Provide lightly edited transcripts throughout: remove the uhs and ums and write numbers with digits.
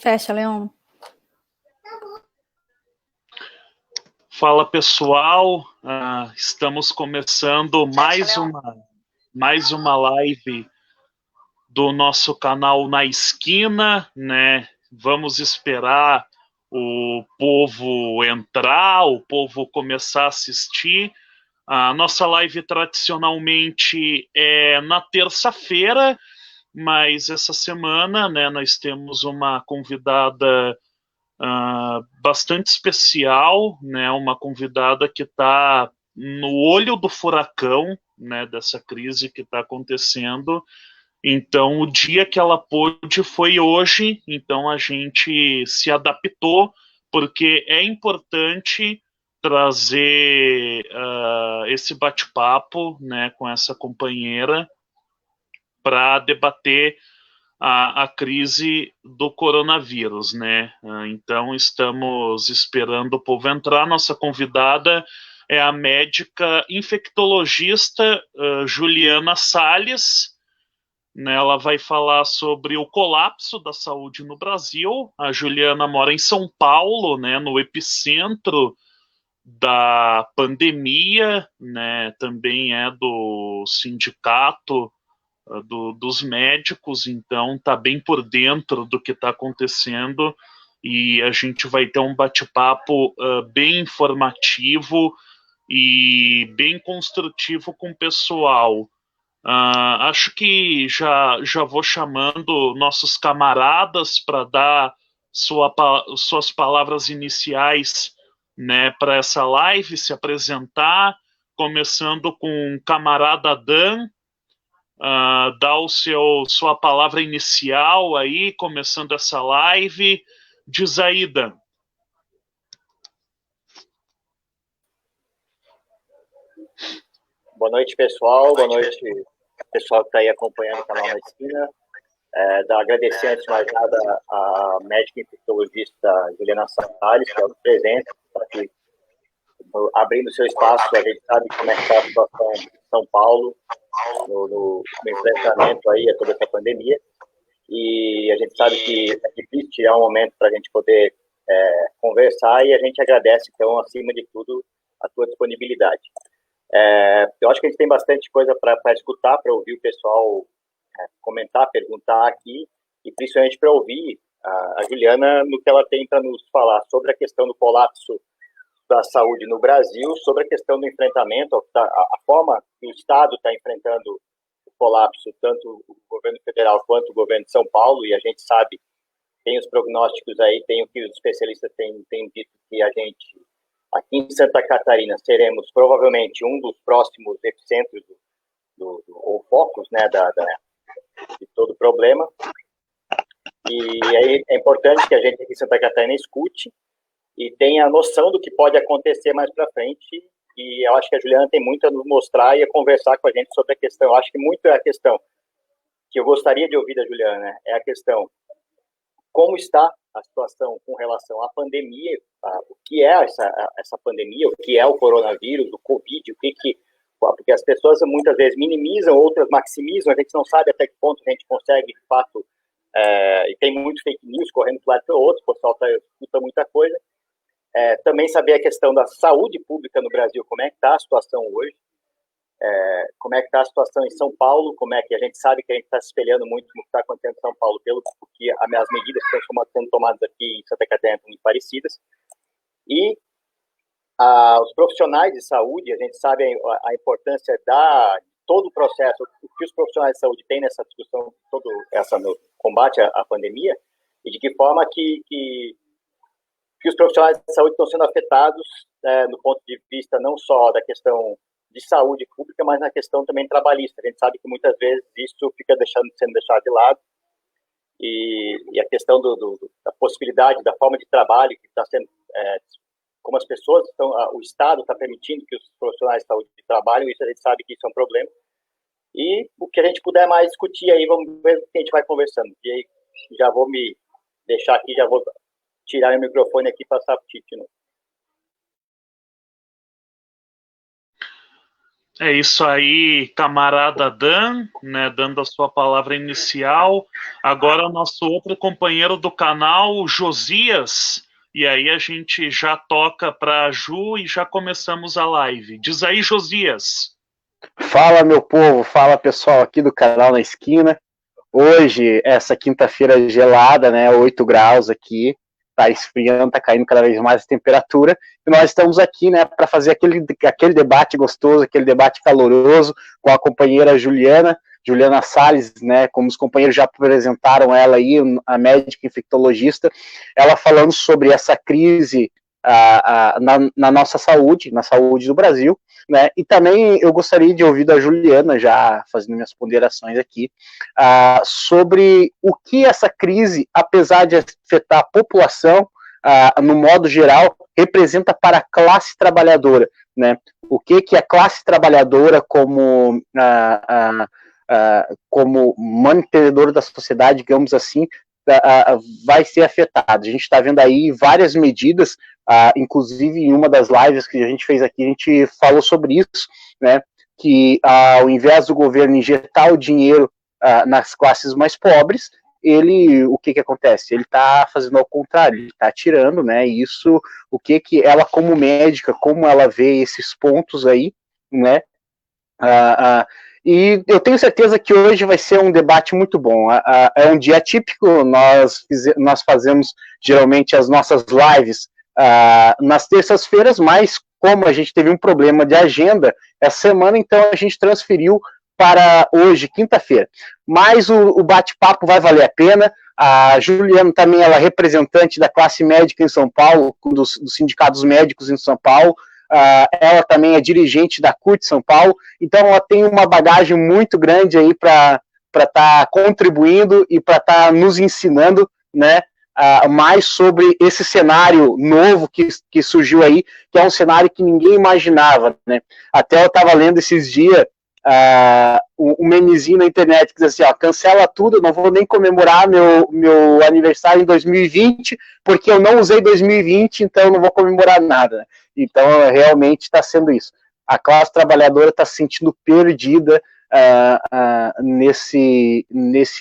Fecha, Leon. Fala, pessoal. Estamos começando mais uma live do nosso canal Na Esquina, né? Vamos esperar o povo entrar, o povo começar a assistir. A nossa live tradicionalmente é na terça-feira, mas essa semana, né, nós temos uma convidada bastante especial, né, uma convidada que está no olho do furacão, né, dessa crise que está acontecendo. Então, o dia que ela pôde foi hoje, então a gente se adaptou, porque é importante trazer esse bate-papo, né, com essa companheira para debater a crise do coronavírus, né? Então, estamos esperando o povo entrar. Nossa convidada é a médica infectologista Juliana Salles, né? Ela vai falar sobre o colapso da saúde no Brasil. A Juliana mora em São Paulo, né, no epicentro da pandemia, né? Também é do sindicato dos médicos, então está bem por dentro do que está acontecendo e a gente vai ter um bate-papo bem informativo e bem construtivo com o pessoal. Acho que já vou chamando nossos camaradas para dar suas palavras iniciais, né, para essa live, se apresentar, começando com o camarada Dan. Dar sua palavra inicial aí, começando essa live. Diz aí, Dan. Boa noite, pessoal. Boa noite, pessoal que está aí acompanhando o canal Na Esquina. Agradecer, antes de mais nada, a médica infectologista Juliana Salles, que é o presente, está aqui abrindo seu espaço. A gente sabe como é que está a situação em São Paulo, no enfrentamento aí a toda essa pandemia. E a gente sabe que é difícil tirar um momento para a gente poder conversar, e a gente agradece, então, acima de tudo, a tua disponibilidade. Eu acho que a gente tem bastante coisa para escutar, para ouvir o pessoal comentar, perguntar aqui, e principalmente para ouvir a Juliana no que ela tem para nos falar sobre a questão do colapso da saúde no Brasil, sobre a questão do enfrentamento, a forma que o Estado está enfrentando o colapso, tanto o governo federal quanto o governo de São Paulo, e a gente sabe, tem os prognósticos aí, tem o que os especialistas têm dito, que a gente, aqui em Santa Catarina, seremos provavelmente um dos próximos epicentros ou focos, né, de todo o problema. E aí é importante que a gente aqui em Santa Catarina escute e tenha a noção do que pode acontecer mais para frente, e eu acho que a Juliana tem muito a nos mostrar e a conversar com a gente sobre a questão. Eu acho que muito é a questão que eu gostaria de ouvir da Juliana, né? É a questão como está a situação com relação à pandemia, o que é essa pandemia, o que é o coronavírus, o Covid, porque as pessoas muitas vezes minimizam, outras maximizam, a gente não sabe até que ponto a gente consegue, de fato, e tem muito fake news correndo de um lado para o outro, o pessoal escuta muita coisa. Também saber a questão da saúde pública no Brasil, como é que está a situação hoje, como é que está a situação em São Paulo, como é que a gente sabe que a gente está se espelhando muito no que está acontecendo em São Paulo, porque as medidas que estão sendo tomadas aqui em Santa Catarina são muito parecidas, e os profissionais de saúde, a gente sabe a importância de todo o processo, o que os profissionais de saúde têm nessa discussão, no combate à pandemia, e de que forma que os profissionais de saúde estão sendo afetados no ponto de vista não só da questão de saúde pública, mas na questão também trabalhista. A gente sabe que muitas vezes isso fica sendo deixado de lado, e a questão da possibilidade, da forma de trabalho que está sendo, como as pessoas estão, o Estado está permitindo que os profissionais de saúde trabalhem, isso a gente sabe que isso é um problema, e o que a gente puder mais discutir aí, vamos ver o que a gente vai conversando. E aí já vou me deixar aqui, já vou tirar o microfone aqui e passar para o Tite. É isso aí, camarada Dan, né, dando a sua palavra inicial. Agora o nosso outro companheiro do canal, Josias. E aí a gente já toca para a Ju e já começamos a live. Diz aí, Josias. Fala, meu povo, fala pessoal aqui do canal Na Esquina. Hoje, essa quinta-feira gelada, né, 8 graus aqui, tá esfriando, tá caindo cada vez mais a temperatura, e nós estamos aqui, né, para fazer aquele debate gostoso, aquele debate caloroso com a companheira Juliana Salles, né, como os companheiros já apresentaram ela aí, a médica infectologista, ela falando sobre essa crise na nossa saúde, na saúde do Brasil, né, e também eu gostaria de ouvir da Juliana, já fazendo minhas ponderações aqui, sobre o que essa crise, apesar de afetar a população, no modo geral, representa para a classe trabalhadora, né? O que a classe trabalhadora como mantenedora da sociedade, digamos assim, vai ser afetada. A gente está vendo aí várias medidas, inclusive em uma das lives que a gente fez aqui, a gente falou sobre isso, né? Que ao invés do governo injetar o dinheiro nas classes mais pobres, o que acontece? Ele está fazendo ao contrário, ele está tirando, né? E isso, o que ela como médica, como ela vê esses pontos aí, né? E eu tenho certeza que hoje vai ser um debate muito bom. É um dia típico, nós fazemos geralmente as nossas lives nas terças-feiras, mas como a gente teve um problema de agenda essa semana, então a gente transferiu para hoje, quinta-feira. Mas o bate-papo vai valer a pena. A Juliana também, ela é representante da classe médica em São Paulo, dos sindicatos médicos em São Paulo. Ela também é dirigente da CUT São Paulo, então ela tem uma bagagem muito grande aí para estar contribuindo e para estar nos ensinando, né, mais sobre esse cenário novo que surgiu aí, que é um cenário que ninguém imaginava, né? Até eu estava lendo esses dias um memezinho na internet que diz assim, cancela tudo, eu não vou nem comemorar meu aniversário em 2020, porque eu não usei 2020, então eu não vou comemorar nada. Então, realmente está sendo isso. A classe trabalhadora está se sentindo perdida nesse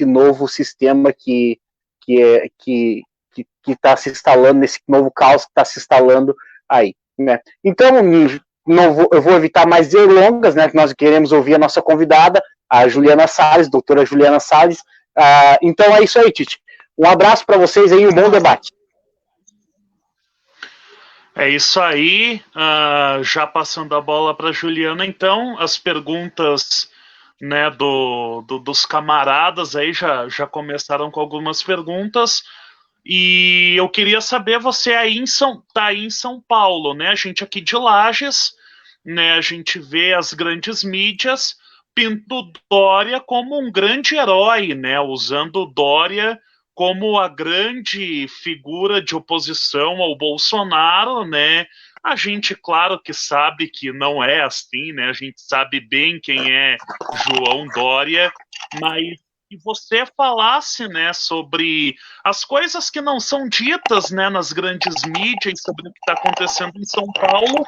novo sistema que está se instalando, nesse novo caos que está se instalando aí, né? Então, eu vou evitar mais delongas, né? Que nós queremos ouvir a nossa convidada, a Juliana Salles, doutora Juliana Salles. Então é isso aí, Tite. Um abraço para vocês aí, um bom debate. É isso aí, já passando a bola para a Juliana, então, as perguntas, né, dos camaradas aí já começaram com algumas perguntas, e eu queria saber, você aí tá aí em São Paulo, né, a gente aqui de Lages, né, a gente vê as grandes mídias pinto Dória como um grande herói, né, usando Dória como a grande figura de oposição ao Bolsonaro, né? A gente, claro que sabe que não é assim, né? A gente sabe bem quem é João Dória, mas que você falasse, né, sobre as coisas que não são ditas, né, nas grandes mídias, sobre o que está acontecendo em São Paulo,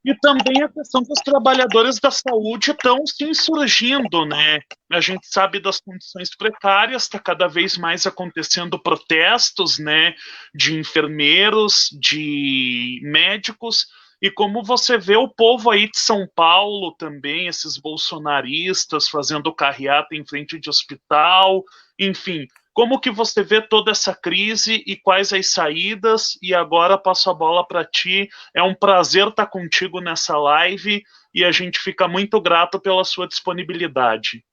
e também a questão que os trabalhadores da saúde estão se insurgindo, né? A gente sabe das condições precárias, está cada vez mais acontecendo protestos, né? De enfermeiros, de médicos, e como você vê o povo aí de São Paulo também, esses bolsonaristas fazendo carreata em frente de hospital, enfim. Como que você vê toda essa crise e quais as saídas? E agora passo a bola para ti. É um prazer estar contigo nessa live e a gente fica muito grato pela sua disponibilidade.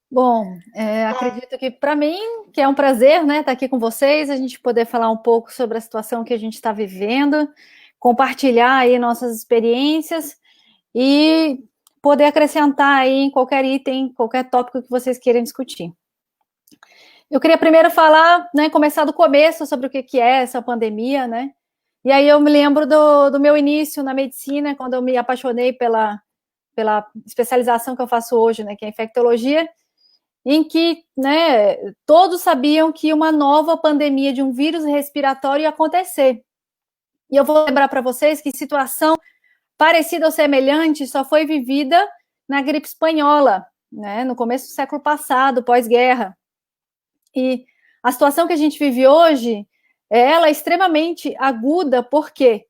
Bom, acredito que para mim, que é um prazer, né, estar aqui com vocês, a gente poder falar um pouco sobre a situação que a gente está vivendo, compartilhar aí nossas experiências e poder acrescentar aí em qualquer item, qualquer tópico que vocês queiram discutir. Eu queria primeiro falar, né, começar do começo sobre o que é essa pandemia, né? E aí eu me lembro do meu início na medicina, quando eu me apaixonei pela especialização que eu faço hoje, né, que é infectologia, em que, né, todos sabiam que uma nova pandemia de um vírus respiratório ia acontecer. E eu vou lembrar para vocês que situação parecida ou semelhante só foi vivida na gripe espanhola, né, no começo do século passado, pós-guerra. E a situação que a gente vive hoje, ela é extremamente aguda, porque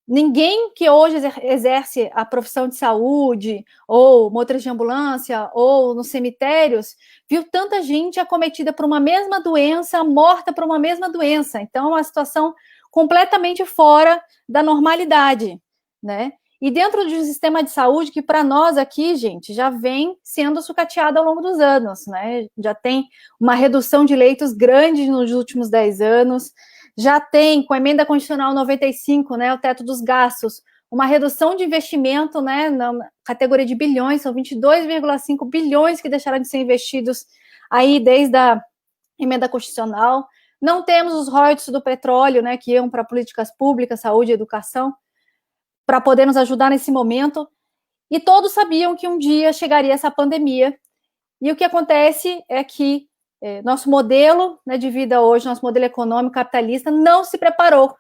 ninguém que hoje exerce a profissão de saúde, ou motorista de ambulância, ou nos cemitérios, viu tanta gente acometida por uma mesma doença, morta por uma mesma doença. Então, é uma situação completamente fora da normalidade, né? E dentro de um sistema de saúde que, para nós aqui, gente, já vem sendo sucateado ao longo dos anos, né? Já tem uma redução de leitos grande nos últimos 10 anos, já tem, com a emenda constitucional 95, né, o teto dos gastos, uma redução de investimento, né, na categoria de bilhões, são 22,5 bilhões que deixaram de ser investidos aí desde a emenda constitucional. Não temos os royalties do petróleo, né, que iam para políticas públicas, saúde e educação, para poder nos ajudar nesse momento, e todos sabiam que um dia chegaria essa pandemia, e o que acontece é que nosso modelo, né, de vida hoje, nosso modelo econômico capitalista não se preparou,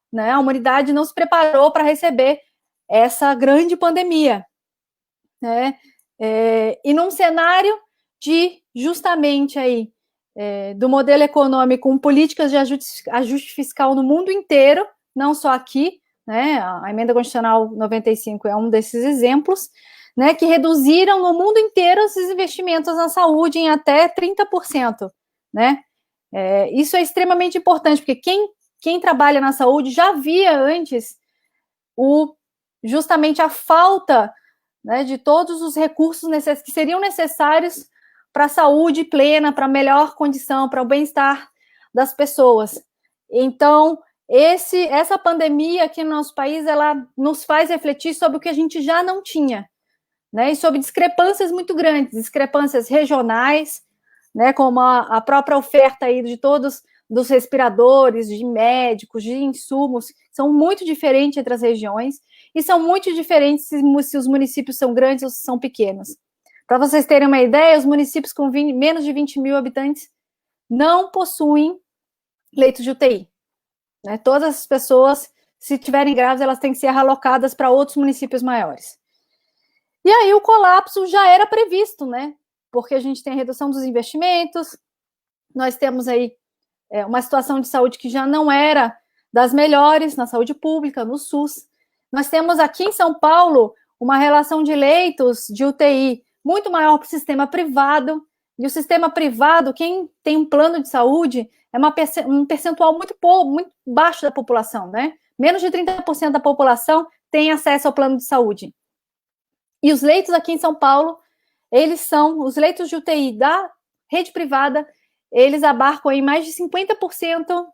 né, a humanidade não se preparou para receber essa grande pandemia, né, e num cenário de justamente aí, do modelo econômico com políticas de ajuste fiscal no mundo inteiro, não só aqui, né, a emenda constitucional 95 é um desses exemplos, né, que reduziram no mundo inteiro esses investimentos na saúde em até 30%, né, isso é extremamente importante, porque quem trabalha na saúde já via antes justamente a falta, né, de todos os recursos que seriam necessários para a saúde plena, para a melhor condição, para o bem-estar das pessoas. Então, essa pandemia aqui no nosso país, ela nos faz refletir sobre o que a gente já não tinha, né, e sobre discrepâncias muito grandes, discrepâncias regionais, né, como a própria oferta aí de todos dos respiradores, de médicos, de insumos, são muito diferentes entre as regiões, e são muito diferentes se os municípios são grandes ou se são pequenos. Para vocês terem uma ideia, os municípios com menos de 20 mil habitantes não possuem leitos de UTI. Né? Todas as pessoas, se estiverem grávidas, elas têm que ser realocadas para outros municípios maiores. E aí o colapso já era previsto, né? Porque a gente tem a redução dos investimentos, nós temos aí uma situação de saúde que já não era das melhores na saúde pública, no SUS. Nós temos aqui em São Paulo uma relação de leitos de UTI muito maior para o sistema privado, e o sistema privado, quem tem um plano de saúde, é um percentual muito baixo da população, né? Menos de 30% da população tem acesso ao plano de saúde. E os leitos aqui em São Paulo, os leitos de UTI da rede privada, eles abarcam aí mais de 50%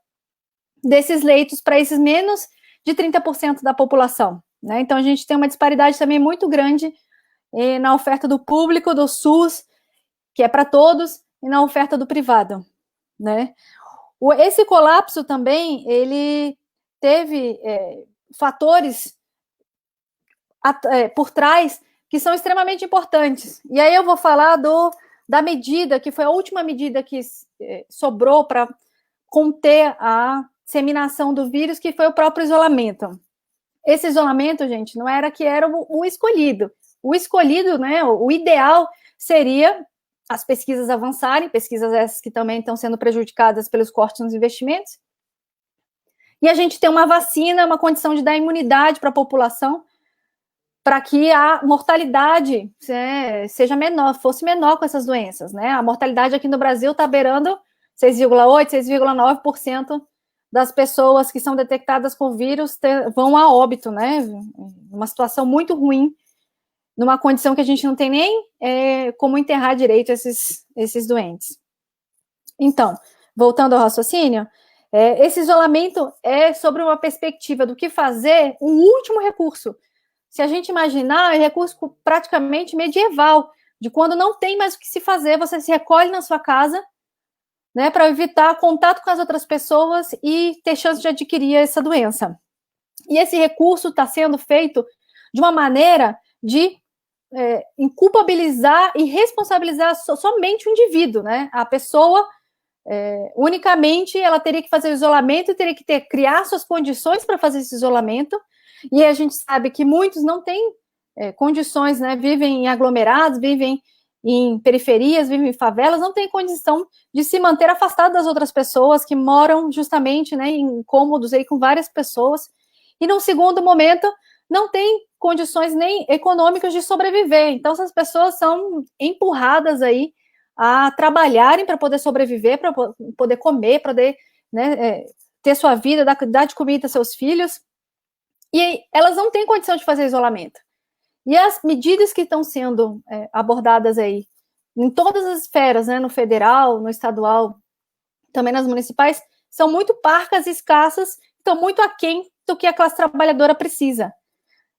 desses leitos para esses menos de 30% da população, né? Então, a gente tem uma disparidade também muito grande na oferta do público, do SUS, que é para todos, e na oferta do privado, né? Esse colapso também, ele teve fatores por trás que são extremamente importantes. E aí eu vou falar da medida, que foi a última medida que sobrou para conter a disseminação do vírus, que foi o próprio isolamento. Esse isolamento, gente, não era que era o escolhido. O escolhido, né, o ideal seria as pesquisas avançarem, pesquisas essas que também estão sendo prejudicadas pelos cortes nos investimentos, e a gente ter uma vacina, uma condição de dar imunidade para a população, para que a mortalidade seja menor, fosse menor com essas doenças, né? A mortalidade aqui no Brasil está beirando 6,8%, 6,9% das pessoas que são detectadas com vírus vão a óbito, né? Uma situação muito ruim, numa condição que a gente não tem nem como enterrar direito esses doentes. Então, voltando ao raciocínio, esse isolamento é sobre uma perspectiva do que fazer um último recurso. Se a gente imaginar, é recurso praticamente medieval, de quando não tem mais o que se fazer, você se recolhe na sua casa, né, para evitar contato com as outras pessoas e ter chance de adquirir essa doença. E esse recurso está sendo feito de uma maneira de inculpabilizar e responsabilizar somente o indivíduo, né? A pessoa, unicamente, ela teria que fazer o isolamento, teria que criar suas condições para fazer esse isolamento, e a gente sabe que muitos não têm condições, né, vivem em aglomerados, vivem em periferias, vivem em favelas, não têm condição de se manter afastado das outras pessoas que moram justamente, né, em cômodos aí com várias pessoas, e num segundo momento não tem condições nem econômicas de sobreviver. Então essas pessoas são empurradas aí a trabalharem para poder sobreviver, para poder comer, para poder, né, ter sua vida, dar de comida aos seus filhos, e elas não têm condição de fazer isolamento. E as medidas que estão sendo abordadas aí, em todas as esferas, né, no federal, no estadual, também nas municipais, são muito parcas, escassas, estão muito aquém do que a classe trabalhadora precisa.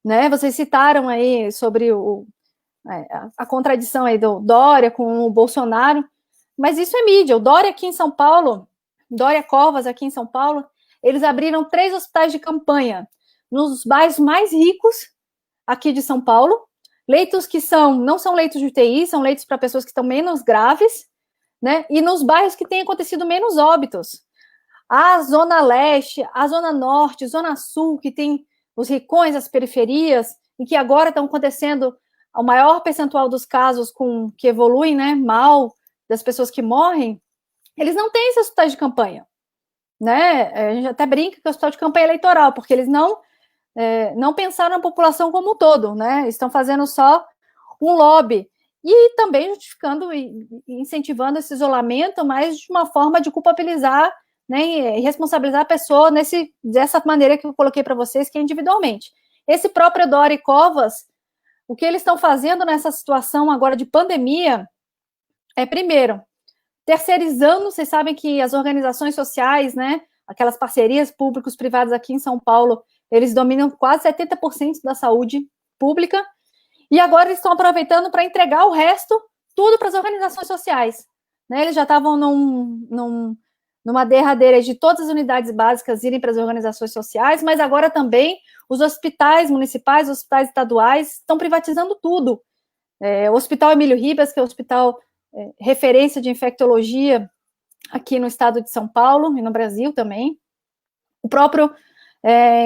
Né? Vocês citaram aí sobre a contradição aí do Dória com o Bolsonaro, mas isso é mídia. O Dória aqui em São Paulo, Dória Covas aqui em São Paulo, eles abriram 3 hospitais de campanha nos bairros mais ricos aqui de São Paulo, leitos que não são leitos de UTI, são leitos para pessoas que estão menos graves, né? E nos bairros que têm acontecido menos óbitos. A Zona Leste, a Zona Norte, Zona Sul, que tem os ricões, as periferias, e que agora estão acontecendo o maior percentual dos casos que evoluem, né, mal, das pessoas que morrem, eles não têm esses hospitais de campanha, né? A gente até brinca que é o hospital de campanha eleitoral, porque eles não pensaram na população como um todo, né? Estão fazendo só um lobby e também justificando e incentivando esse isolamento, mas de uma forma de culpabilizar, né, e responsabilizar a pessoa dessa maneira que eu coloquei para vocês, que é individualmente. Esse próprio Dória e Covas, o que eles estão fazendo nessa situação agora de pandemia é, primeiro, terceirizando. Vocês sabem que as organizações sociais, né, aquelas parcerias públicos privadas aqui em São Paulo, eles dominam quase 70% da saúde pública, e agora eles estão aproveitando para entregar o resto, tudo para as organizações sociais. Né? Eles já estavam numa derradeira de todas as unidades básicas irem para as organizações sociais, mas agora também os hospitais municipais, os hospitais estaduais estão privatizando tudo. O Hospital Emílio Ribas, que é o hospital referência de infectologia aqui no estado de São Paulo e no Brasil também, o próprio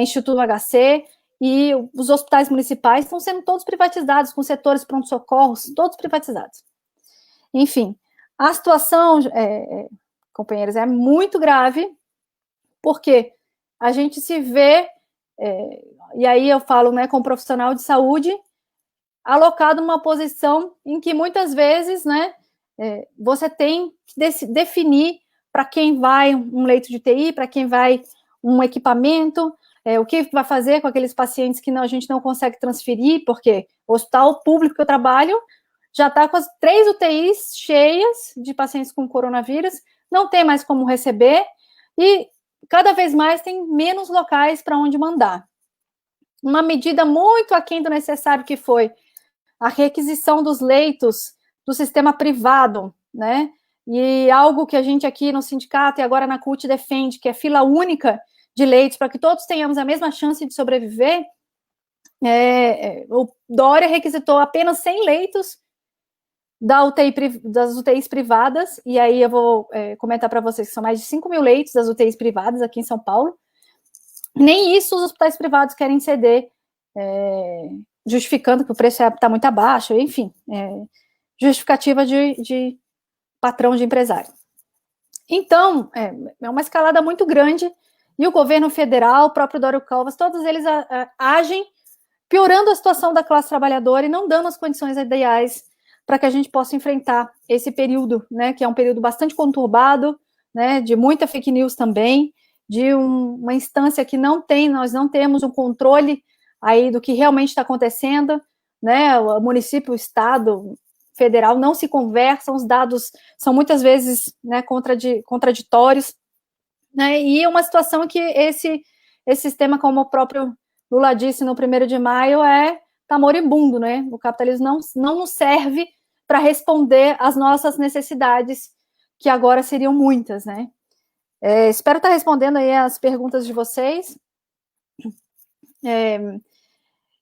Instituto HC e os hospitais municipais estão sendo todos privatizados, com setores pronto-socorros, todos privatizados. Enfim, a situação, companheiros, é muito grave, porque a gente se vê, e aí eu falo, né, como profissional de saúde, alocado numa posição em que muitas vezes, né, você tem que definir para quem vai um leito de UTI, para quem vai um equipamento, o que vai fazer com aqueles pacientes que a gente não consegue transferir, porque o hospital público que eu trabalho já está com as 3 UTIs cheias de pacientes com coronavírus, não tem mais como receber, e cada vez mais tem menos locais para onde mandar. Uma medida muito aquém do necessário que foi a requisição dos leitos do sistema privado, né? E algo que a gente aqui no sindicato e agora na CUT defende, que é fila única de leitos, para que todos tenhamos a mesma chance de sobreviver. O Dória requisitou apenas 100 leitos das UTIs privadas, e aí eu vou comentar para vocês que são mais de 5 mil leitos das UTIs privadas aqui em São Paulo. Nem isso os hospitais privados querem ceder, justificando que o preço está muito abaixo, enfim, justificativa de patrão de empresário. Então, é uma escalada muito grande, e o governo federal, o próprio Dória Covas, todos eles agem piorando a situação da classe trabalhadora e não dando as condições ideais para que a gente possa enfrentar esse período, né, que é um período bastante conturbado, né, de muita fake news também, de uma instância que nós não temos um controle aí do que realmente está acontecendo, né, o município, o estado, federal não se conversam, os dados são muitas vezes, né, contraditórios, né, e uma situação que esse sistema, como o próprio Lula disse no 1º de maio, está moribundo, né, o capitalismo não nos serve para responder às nossas necessidades, que agora seriam muitas, né. Espero estar respondendo aí as perguntas de vocês.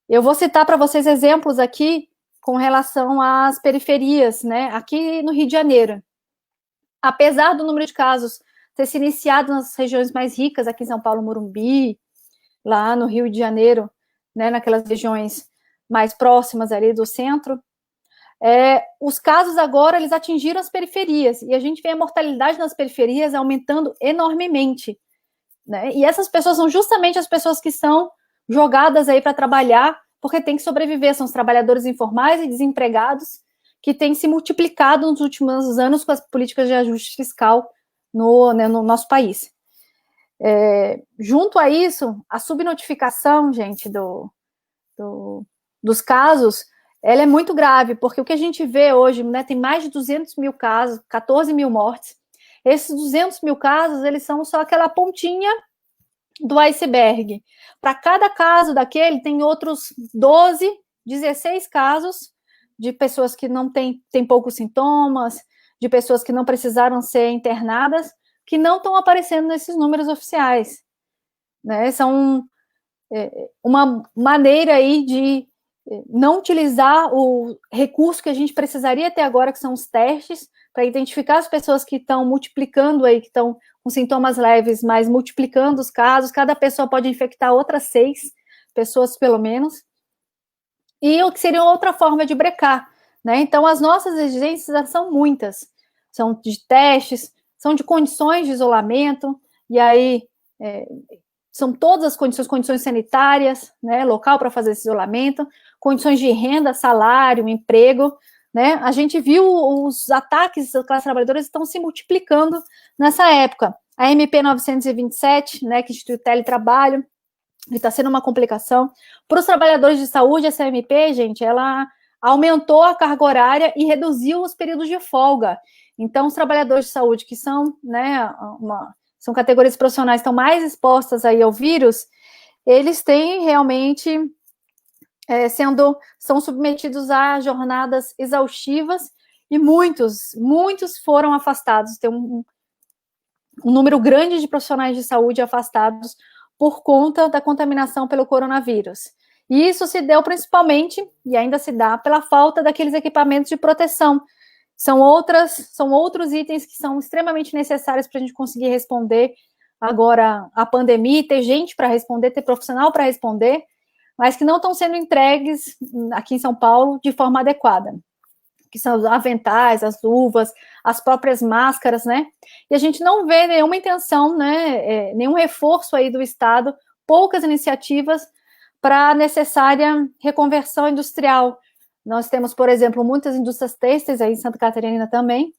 Eu vou citar para vocês exemplos aqui com relação às periferias, né, aqui no Rio de Janeiro. Apesar do número de casos ter se iniciado nas regiões mais ricas, aqui em São Paulo, Morumbi, lá no Rio de Janeiro, né, naquelas regiões mais próximas ali do centro. Os casos agora, eles atingiram as periferias, e a gente vê a mortalidade nas periferias aumentando enormemente, né? E essas pessoas são justamente as pessoas que são jogadas aí para trabalhar, porque tem que sobreviver, são os trabalhadores informais e desempregados, que têm se multiplicado nos últimos anos com as políticas de ajuste fiscal no nosso país. Junto a isso, a subnotificação, gente, dos casos, ela é muito grave, porque o que a gente vê hoje, né, tem mais de 200 mil casos, 14 mil mortes. Esses 200 mil casos, eles são só aquela pontinha do iceberg. Para cada caso daquele, tem outros 12, 16 casos de pessoas que não têm poucos sintomas, de pessoas que não precisaram ser internadas, que não estão aparecendo nesses números oficiais, né? São uma maneira aí de não utilizar o recurso que a gente precisaria ter agora, que são os testes, para identificar as pessoas que estão multiplicando aí, que estão com sintomas leves, mas multiplicando os casos. Cada pessoa pode infectar outras 6 pessoas, pelo menos. E o que seria outra forma de brecar, né? Então, as nossas exigências são muitas. São de testes, são de condições de isolamento, e aí são todas as condições sanitárias, né, local para fazer esse isolamento, condições de renda, salário, emprego, né? A gente viu os ataques das classes trabalhadoras estão se multiplicando nessa época. A MP 927, né, que institui o teletrabalho, está sendo uma complicação. Para os trabalhadores de saúde, essa MP, gente, ela aumentou a carga horária e reduziu os períodos de folga. Então, os trabalhadores de saúde que são, né, são categorias profissionais que estão mais expostas aí ao vírus, eles têm realmente são submetidos a jornadas exaustivas, e muitos foram afastados. Tem um número grande de profissionais de saúde afastados por conta da contaminação pelo coronavírus. E isso se deu principalmente, e ainda se dá, pela falta daqueles equipamentos de proteção. São outros itens que são extremamente necessários para a gente conseguir responder agora à pandemia, ter gente para responder, ter profissional para responder, mas que não estão sendo entregues aqui em São Paulo de forma adequada, que são os aventais, as luvas, as próprias máscaras, né? E a gente não vê nenhuma intenção, né, nenhum reforço aí do Estado, poucas iniciativas para a necessária reconversão industrial. Nós temos, por exemplo, muitas indústrias têxteis aí em Santa Catarina também,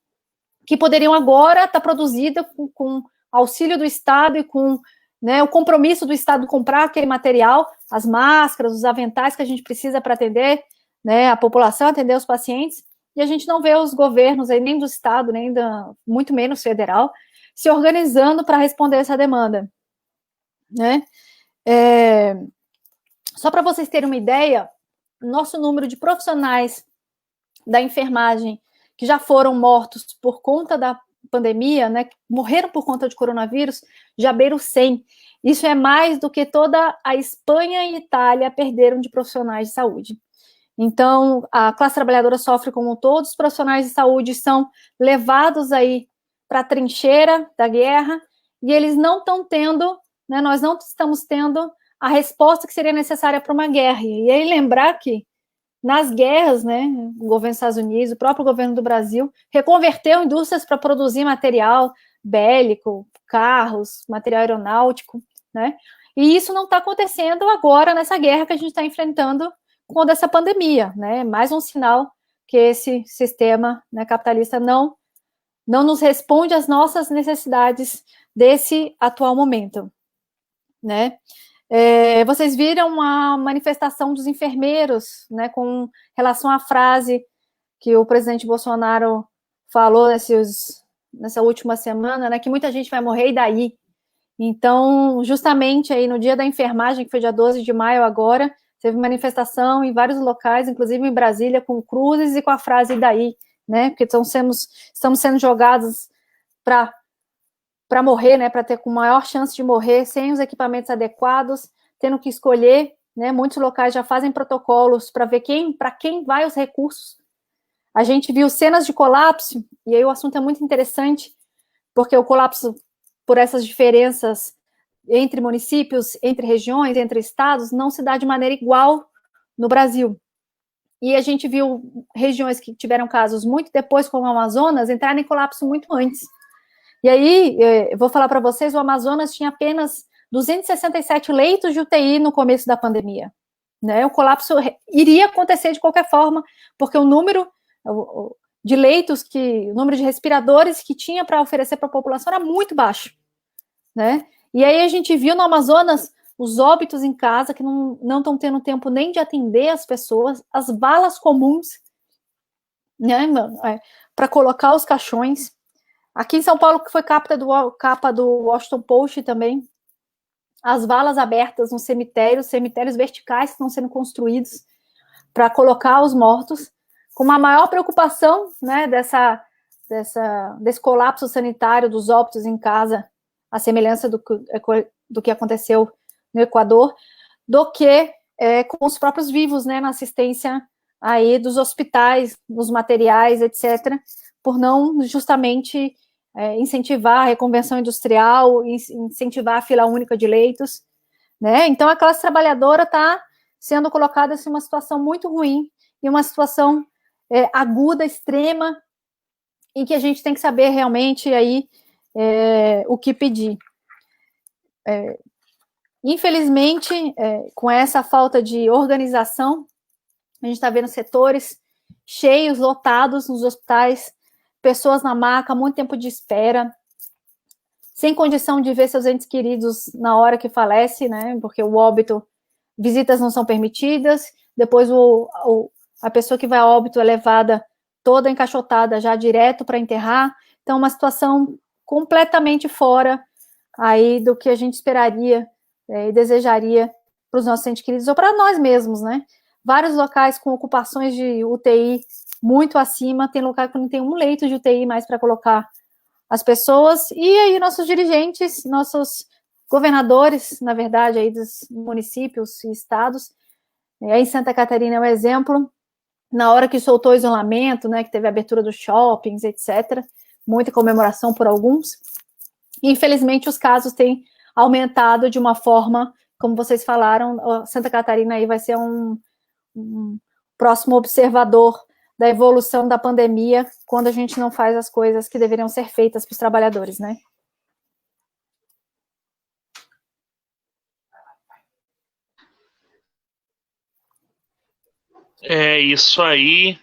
que poderiam agora estar produzidas com auxílio do Estado e com, né, o compromisso do Estado comprar aquele material, as máscaras, os aventais que a gente precisa para atender, né, a população, atender os pacientes, e a gente não vê os governos aí, nem do Estado, nem muito menos federal, se organizando para responder essa demanda, né? Só para vocês terem uma ideia, nosso número de profissionais da enfermagem que já foram mortos por conta da pandemia, né, que morreram por conta de coronavírus, já beira os 100. Isso é mais do que toda a Espanha e Itália perderam de profissionais de saúde. Então, a classe trabalhadora sofre como todos, os profissionais de saúde são levados aí para a trincheira da guerra, e eles não estão tendo, né, nós não estamos tendo a resposta que seria necessária para uma guerra. E aí lembrar que nas guerras, né, o governo dos Estados Unidos, o próprio governo do Brasil, reconverteu indústrias para produzir material bélico, carros, material aeronáutico, né? E isso não está acontecendo agora nessa guerra que a gente está enfrentando com essa pandemia, né? Mais um sinal que esse sistema, né, capitalista não nos responde às nossas necessidades desse atual momento, né? Vocês viram a manifestação dos enfermeiros, né, com relação à frase que o presidente Bolsonaro falou nessa última semana, né, que muita gente vai morrer e daí. Então, justamente aí no dia da enfermagem, que foi dia 12 de maio agora, teve manifestação em vários locais, inclusive em Brasília, com cruzes e com a frase "e daí", né, porque estamos sendo jogados para morrer, né, para ter com maior chance de morrer, sem os equipamentos adequados, tendo que escolher, né, muitos locais já fazem protocolos para ver para quem vai os recursos. A gente viu cenas de colapso, e aí o assunto é muito interessante, porque o colapso, por essas diferenças entre municípios, entre regiões, entre estados, não se dá de maneira igual no Brasil. E a gente viu regiões que tiveram casos muito depois, como o Amazonas, entrarem em colapso muito antes. E aí, eu vou falar para vocês, o Amazonas tinha apenas 267 leitos de UTI no começo da pandemia. Né? O colapso iria acontecer de qualquer forma, porque o número de leitos, o número de respiradores que tinha para oferecer para a população era muito baixo. Né? E aí a gente viu no Amazonas os óbitos em casa, que não estão tendo tempo nem de atender as pessoas, as valas comuns, né, para colocar os caixões. Aqui em São Paulo, que foi capa do Washington Post também, as valas abertas nos cemitérios verticais que estão sendo construídos para colocar os mortos, com uma maior preocupação, né, desse colapso sanitário dos óbitos em casa, a semelhança do que aconteceu no Equador, do que com os próprios vivos, né, na assistência aí dos hospitais, nos materiais, etc., por não justamente incentivar a reconversão industrial, incentivar a fila única de leitos, né? Então a classe trabalhadora está sendo colocada em uma situação muito ruim, em uma situação aguda, extrema, em que a gente tem que saber realmente aí o que pedir. Infelizmente, com essa falta de organização, a gente está vendo setores cheios, lotados nos hospitais, pessoas na maca, muito tempo de espera, sem condição de ver seus entes queridos na hora que falece, né? Porque o óbito, visitas não são permitidas, depois a pessoa que vai ao óbito é levada toda encaixotada já direto para enterrar. Então, uma situação completamente fora aí do que a gente esperaria e desejaria para os nossos entes queridos, ou para nós mesmos, né? Vários locais com ocupações de UTI muito acima, tem local que não tem um leito de UTI mais para colocar as pessoas, e aí nossos dirigentes, nossos governadores, na verdade, aí dos municípios e estados, aí em Santa Catarina é um exemplo, na hora que soltou o isolamento, né, que teve a abertura dos shoppings, etc., muita comemoração por alguns, infelizmente os casos têm aumentado de uma forma, como vocês falaram, Santa Catarina aí vai ser um próximo observador da evolução da pandemia, quando a gente não faz as coisas que deveriam ser feitas para os trabalhadores, né? É isso aí,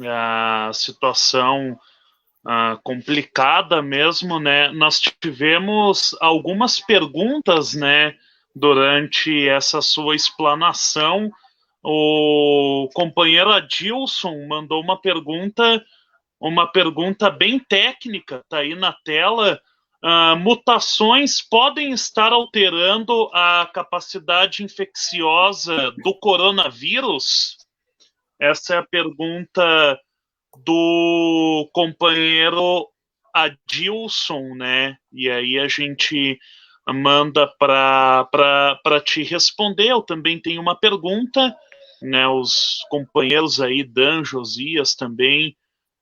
a situação complicada mesmo, né? Nós tivemos algumas perguntas, né, durante essa sua explanação. O companheiro Adilson mandou uma pergunta bem técnica, tá aí na tela. Mutações podem estar alterando a capacidade infecciosa do coronavírus? Essa é a pergunta do companheiro Adilson, né? E aí a gente manda para te responder. Eu também tenho uma pergunta, né? Os companheiros aí, Dan, Josias também,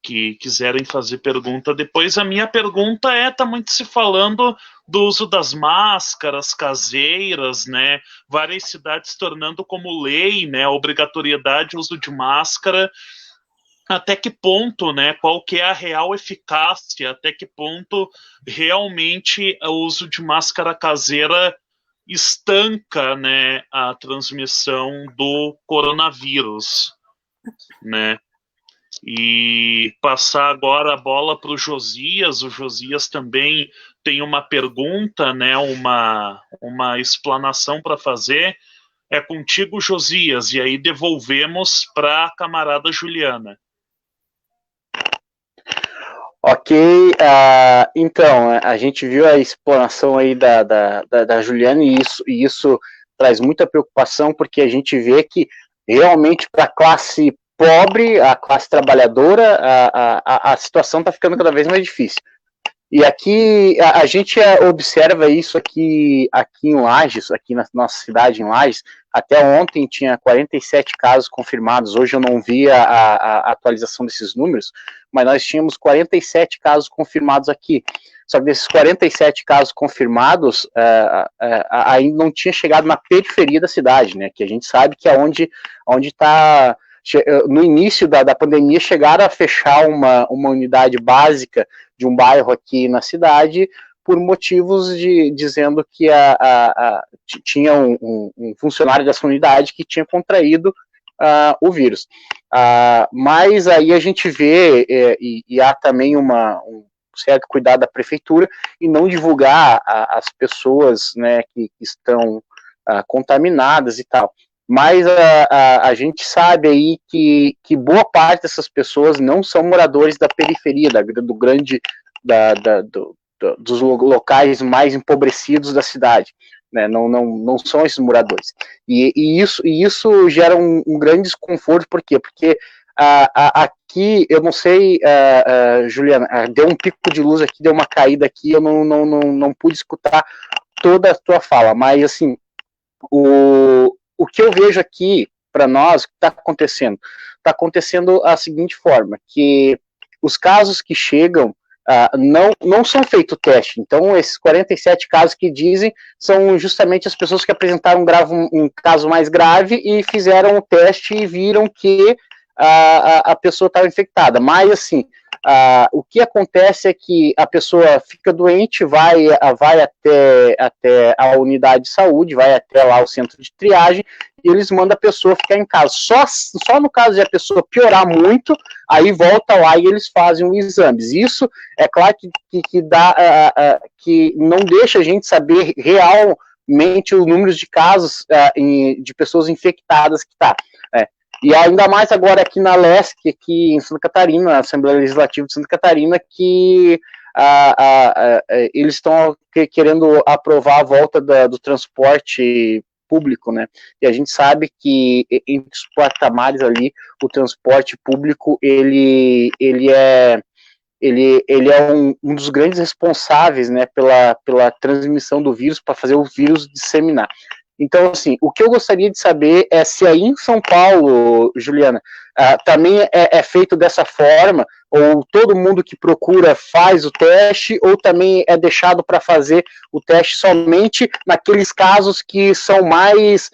que quiserem fazer pergunta depois. A minha pergunta tá muito se falando do uso das máscaras caseiras, né? Várias cidades tornando como lei, né, a obrigatoriedade do uso de máscara. Até que ponto, né, qual que é a real eficácia, até que ponto realmente o uso de máscara caseira estanca, né, a transmissão do coronavírus, né? E passar agora a bola para o Josias também tem uma pergunta, né, uma explanação para fazer. É contigo, Josias, e aí devolvemos para a camarada Juliana. Ok, então, a gente viu a explanação aí da Juliana e isso traz muita preocupação, porque a gente vê que realmente para a classe pobre, a classe trabalhadora, a situação está ficando cada vez mais difícil. E aqui, a gente observa isso aqui em Lages, aqui na nossa cidade, em Lages. Até ontem tinha 47 casos confirmados, hoje eu não vi a atualização desses números, mas nós tínhamos 47 casos confirmados aqui. Só que desses 47 casos confirmados, ainda não tinha chegado na periferia da cidade, né? Que a gente sabe que é onde está. No início da pandemia, chegaram a fechar uma unidade básica de um bairro aqui na cidade por motivos dizendo que tinha um funcionário dessa unidade que tinha contraído o vírus. Mas aí a gente vê, e há também um certo cuidado da prefeitura em não divulgar as pessoas, né, que estão contaminadas e tal. Mas a gente sabe aí que boa parte dessas pessoas não são moradores da periferia, dos locais mais empobrecidos da cidade, né? Não são esses moradores. E isso gera um grande desconforto, por quê? Porque aqui, eu não sei, Juliana, deu um pico de luz aqui, deu uma caída aqui, eu não pude escutar toda a tua fala, mas assim, o que eu vejo aqui para nós, o que está acontecendo? Está acontecendo a seguinte forma, que os casos que chegam não são feito teste. Então, esses 47 casos que dizem são justamente as pessoas que apresentaram um caso mais grave e fizeram o teste e viram que a pessoa estava infectada. Mas, assim, o que acontece é que a pessoa fica doente, vai até a unidade de saúde, vai até lá o centro de triagem, e eles mandam a pessoa ficar em casa. Só no caso de a pessoa piorar muito, aí volta lá e eles fazem os exames. Isso é claro que não deixa a gente saber realmente os números de casos de pessoas infectadas que está. E ainda mais agora aqui na LESC, aqui em Santa Catarina, na Assembleia Legislativa de Santa Catarina, que eles estão querendo aprovar a volta do transporte público, né? E a gente sabe que entre os patamares ali, o transporte público, ele é um dos grandes responsáveis, né, pela transmissão do vírus, para fazer o vírus disseminar. Então, assim, o que eu gostaria de saber é se aí em São Paulo, Juliana, também é feito dessa forma, ou todo mundo que procura faz o teste, ou também é deixado para fazer o teste somente naqueles casos que são mais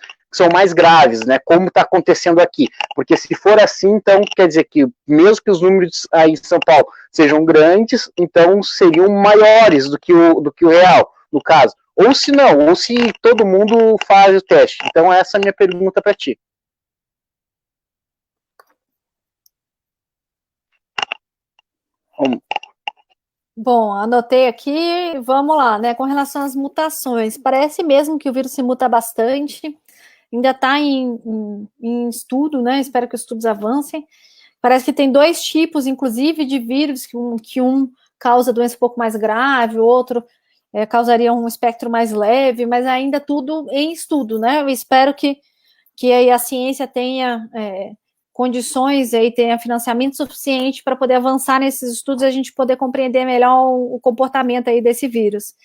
graves, né, como está acontecendo aqui. Porque se for assim, então quer dizer que mesmo que os números aí em São Paulo sejam grandes, então seriam maiores do que o real, no caso. Ou se não, ou se todo mundo faz o teste. Então essa é a minha pergunta para ti. Bom, anotei aqui, vamos lá, né? Com relação às mutações, parece mesmo que o vírus se muta bastante, ainda está em estudo, né? Espero que os estudos avancem. Parece que tem dois tipos, inclusive, de vírus, que um causa doença um pouco mais grave, o outro causaria um espectro mais leve, mas ainda tudo em estudo, né? Eu espero que aí a ciência tenha condições, aí tenha financiamento suficiente para poder avançar nesses estudos e a gente poder compreender melhor o comportamento aí desse vírus,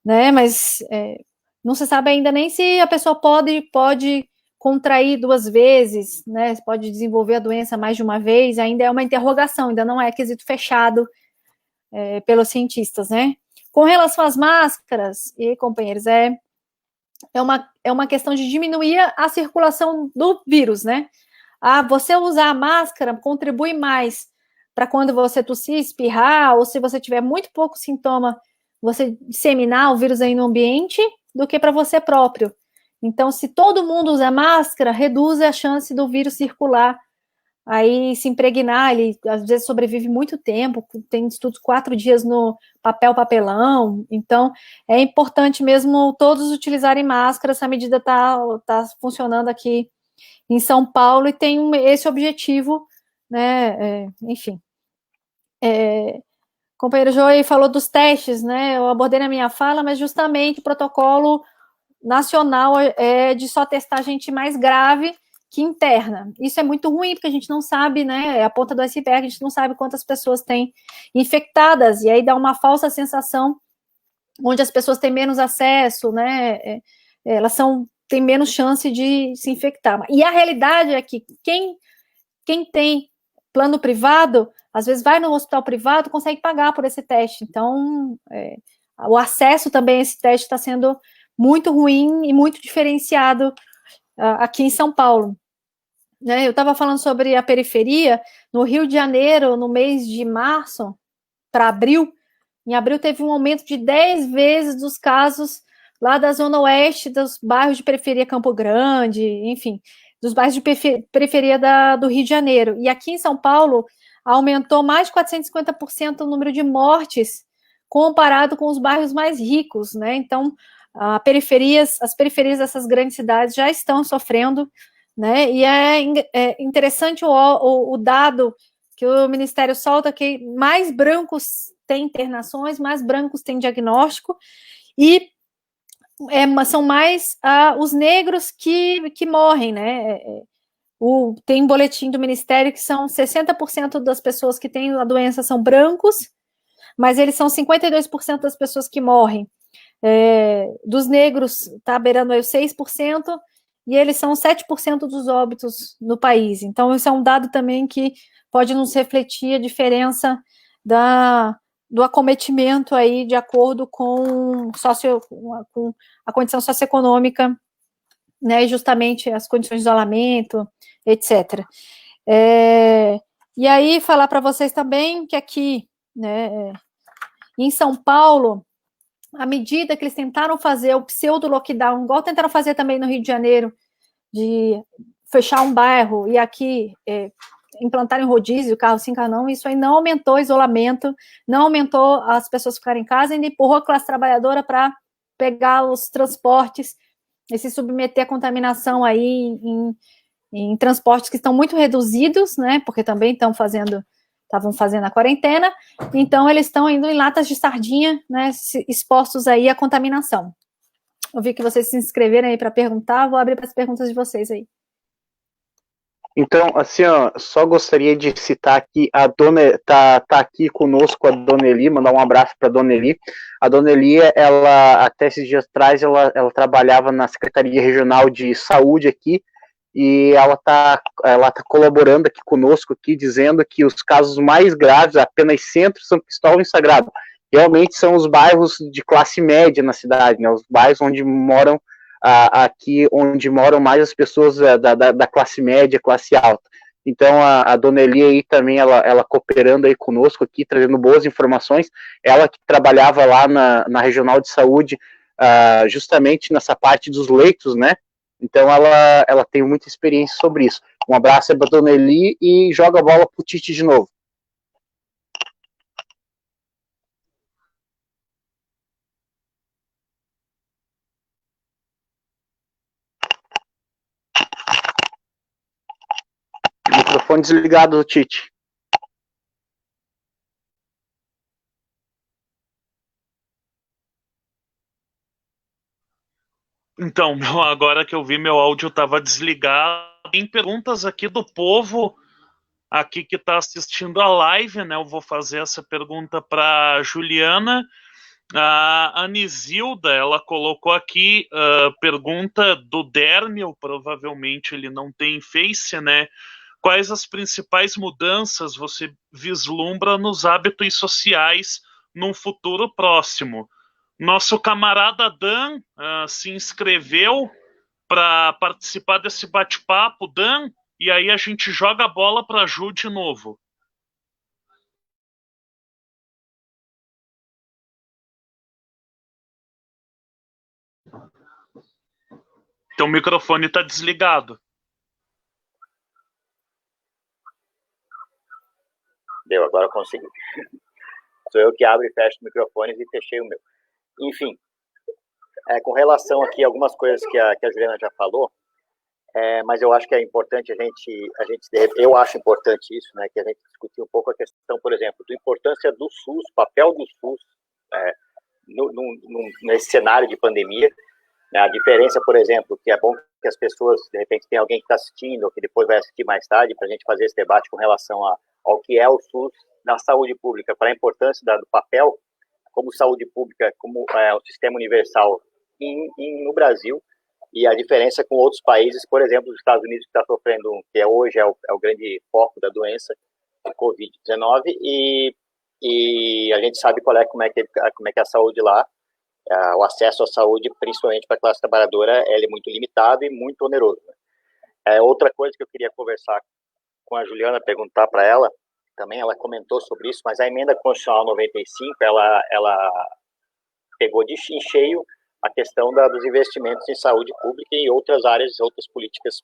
né? Mas não se sabe ainda nem se a pessoa pode contrair 2 vezes, né? Pode desenvolver a doença mais de uma vez, ainda é uma interrogação, ainda não é quesito fechado pelos cientistas, né? Com relação às máscaras, e companheiros, é uma questão de diminuir a circulação do vírus, né? Você usar a máscara contribui mais para quando você tossir, espirrar, ou se você tiver muito pouco sintoma, você disseminar o vírus aí no ambiente, do que para você próprio. Então, se todo mundo usa máscara, reduz a chance do vírus circular, aí se impregnar, ele às vezes sobrevive muito tempo, tem estudos 4 dias no papelão, então é importante mesmo todos utilizarem máscara, essa medida está funcionando aqui em São Paulo e tem esse objetivo, né, enfim. Companheiro Joey falou dos testes, né, eu abordei na minha fala, mas justamente o protocolo nacional é de só testar gente mais grave, que interna. Isso é muito ruim, porque a gente não sabe, né? É a ponta do iceberg, a gente não sabe quantas pessoas têm infectadas, e aí dá uma falsa sensação onde as pessoas têm menos acesso, né? Elas têm menos chance de se infectar. E a realidade é que quem tem plano privado, às vezes vai no hospital privado, consegue pagar por esse teste. Então, o acesso também a esse teste está sendo muito ruim e muito diferenciado aqui em São Paulo. Né? Eu estava falando sobre a periferia. No Rio de Janeiro, no mês de março para abril, em abril teve um aumento de 10 vezes dos casos lá da Zona Oeste, dos bairros de periferia Campo Grande, enfim, dos bairros de periferia do Rio de Janeiro. E aqui em São Paulo, aumentou mais de 450% o número de mortes comparado com os bairros mais ricos, né? Então, as periferias dessas grandes cidades já estão sofrendo, né? E é interessante o dado que o Ministério solta, que mais brancos têm internações, mais brancos têm diagnóstico, e são mais os negros que morrem, né? Tem um boletim do Ministério que são 60% das pessoas que têm a doença são brancos, mas eles são 52% das pessoas que morrem. Dos negros, está beirando aí 6%, e eles são 7% dos óbitos no país. Então, isso é um dado também que pode nos refletir a diferença do acometimento aí de acordo com a condição socioeconômica, né, e justamente as condições de isolamento, etc. E aí, falar para vocês também que aqui, né, em São Paulo, à medida que eles tentaram fazer o pseudo-lockdown, igual tentaram fazer também no Rio de Janeiro, de fechar um bairro e aqui implantarem rodízio, carro sim, carro não, isso aí não aumentou o isolamento, não aumentou as pessoas ficarem em casa, ainda empurrou a classe trabalhadora para pegar os transportes e se submeter à contaminação aí em transportes que estão muito reduzidos, né, porque também estavam fazendo a quarentena, então eles estão indo em latas de sardinha, né, expostos aí à contaminação. Eu vi que vocês se inscreveram aí para perguntar, vou abrir para as perguntas de vocês aí. Então, assim, ó, só gostaria de citar aqui a dona, tá aqui conosco a Dona Eli, mandar um abraço para a Dona Eli. A Dona Eli, ela até esses dias atrás, ela trabalhava na Secretaria Regional de Saúde aqui, e ela tá colaborando aqui conosco, aqui, dizendo que os casos mais graves, apenas Centro, São Cristóvão e Sagrado, realmente são os bairros de classe média na cidade, né, os bairros onde moram aqui onde moram mais as pessoas da classe média, classe alta. Então, a Dona Eli aí também, ela cooperando aí conosco aqui, trazendo boas informações. Ela que trabalhava lá na Regional de Saúde, justamente nessa parte dos leitos, né? Então, ela tem muita experiência sobre isso. Um abraço para a Dona Eli e joga a bola pro Tite de novo. Microfone desligado do Tite. Então, agora que eu vi, meu áudio estava desligado. Tem perguntas aqui do povo aqui que está assistindo a live, né? Eu vou fazer essa pergunta para Juliana. A Anisilda, ela colocou aqui pergunta do Dérmio, provavelmente ele não tem Face, né? Quais as principais mudanças você vislumbra nos hábitos sociais num futuro próximo? Nosso camarada Dan se inscreveu para participar desse bate-papo. Dan, e aí a gente joga a bola para a Ju de novo. Teu microfone está desligado. Deu, agora eu consegui. Sou eu que abro e fecho os microfones e fechei o meu. Enfim, com relação aqui a algumas coisas que a Juliana já falou, mas eu acho que é importante eu acho importante isso, né, que a gente discutir um pouco a questão, por exemplo, da importância do SUS, papel do SUS nesse cenário de pandemia, A diferença, por exemplo, que é bom que as pessoas, de repente, tem alguém que está assistindo, ou que depois vai assistir mais tarde, para a gente fazer esse debate com relação ao que é o SUS na saúde pública, para a importância do papel como saúde pública, como o sistema universal no Brasil, e a diferença com outros países, por exemplo, os Estados Unidos, que está sofrendo, que hoje é o grande foco da doença, a Covid-19, e a gente sabe como é que é a saúde lá. O acesso à saúde, principalmente para a classe trabalhadora, ele é muito limitado e muito oneroso. Outra coisa que eu queria conversar com a Juliana, perguntar para ela, também ela comentou sobre isso, mas a emenda constitucional 95, ela pegou em cheio a questão dos investimentos em saúde pública e outras áreas, outras políticas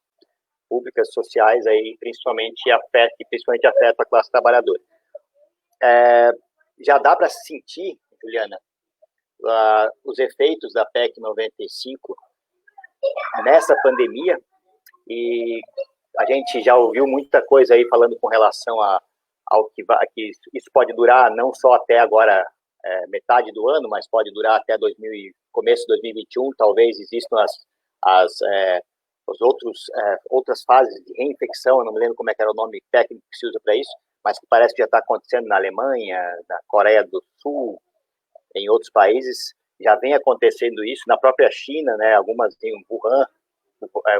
públicas, sociais, aí, principalmente afeta a classe trabalhadora. Já dá para sentir, Juliana, os efeitos da PEC 95 nessa pandemia, e a gente já ouviu muita coisa aí falando com relação ao que isso pode durar não só até agora, metade do ano, mas pode durar até começo de 2021, talvez existam outras fases de reinfecção, eu não me lembro como é que era o nome técnico que se usa para isso, mas que parece que já está acontecendo na Alemanha, na Coreia do Sul, em outros países, já vem acontecendo isso, na própria China, né, algumas em Wuhan,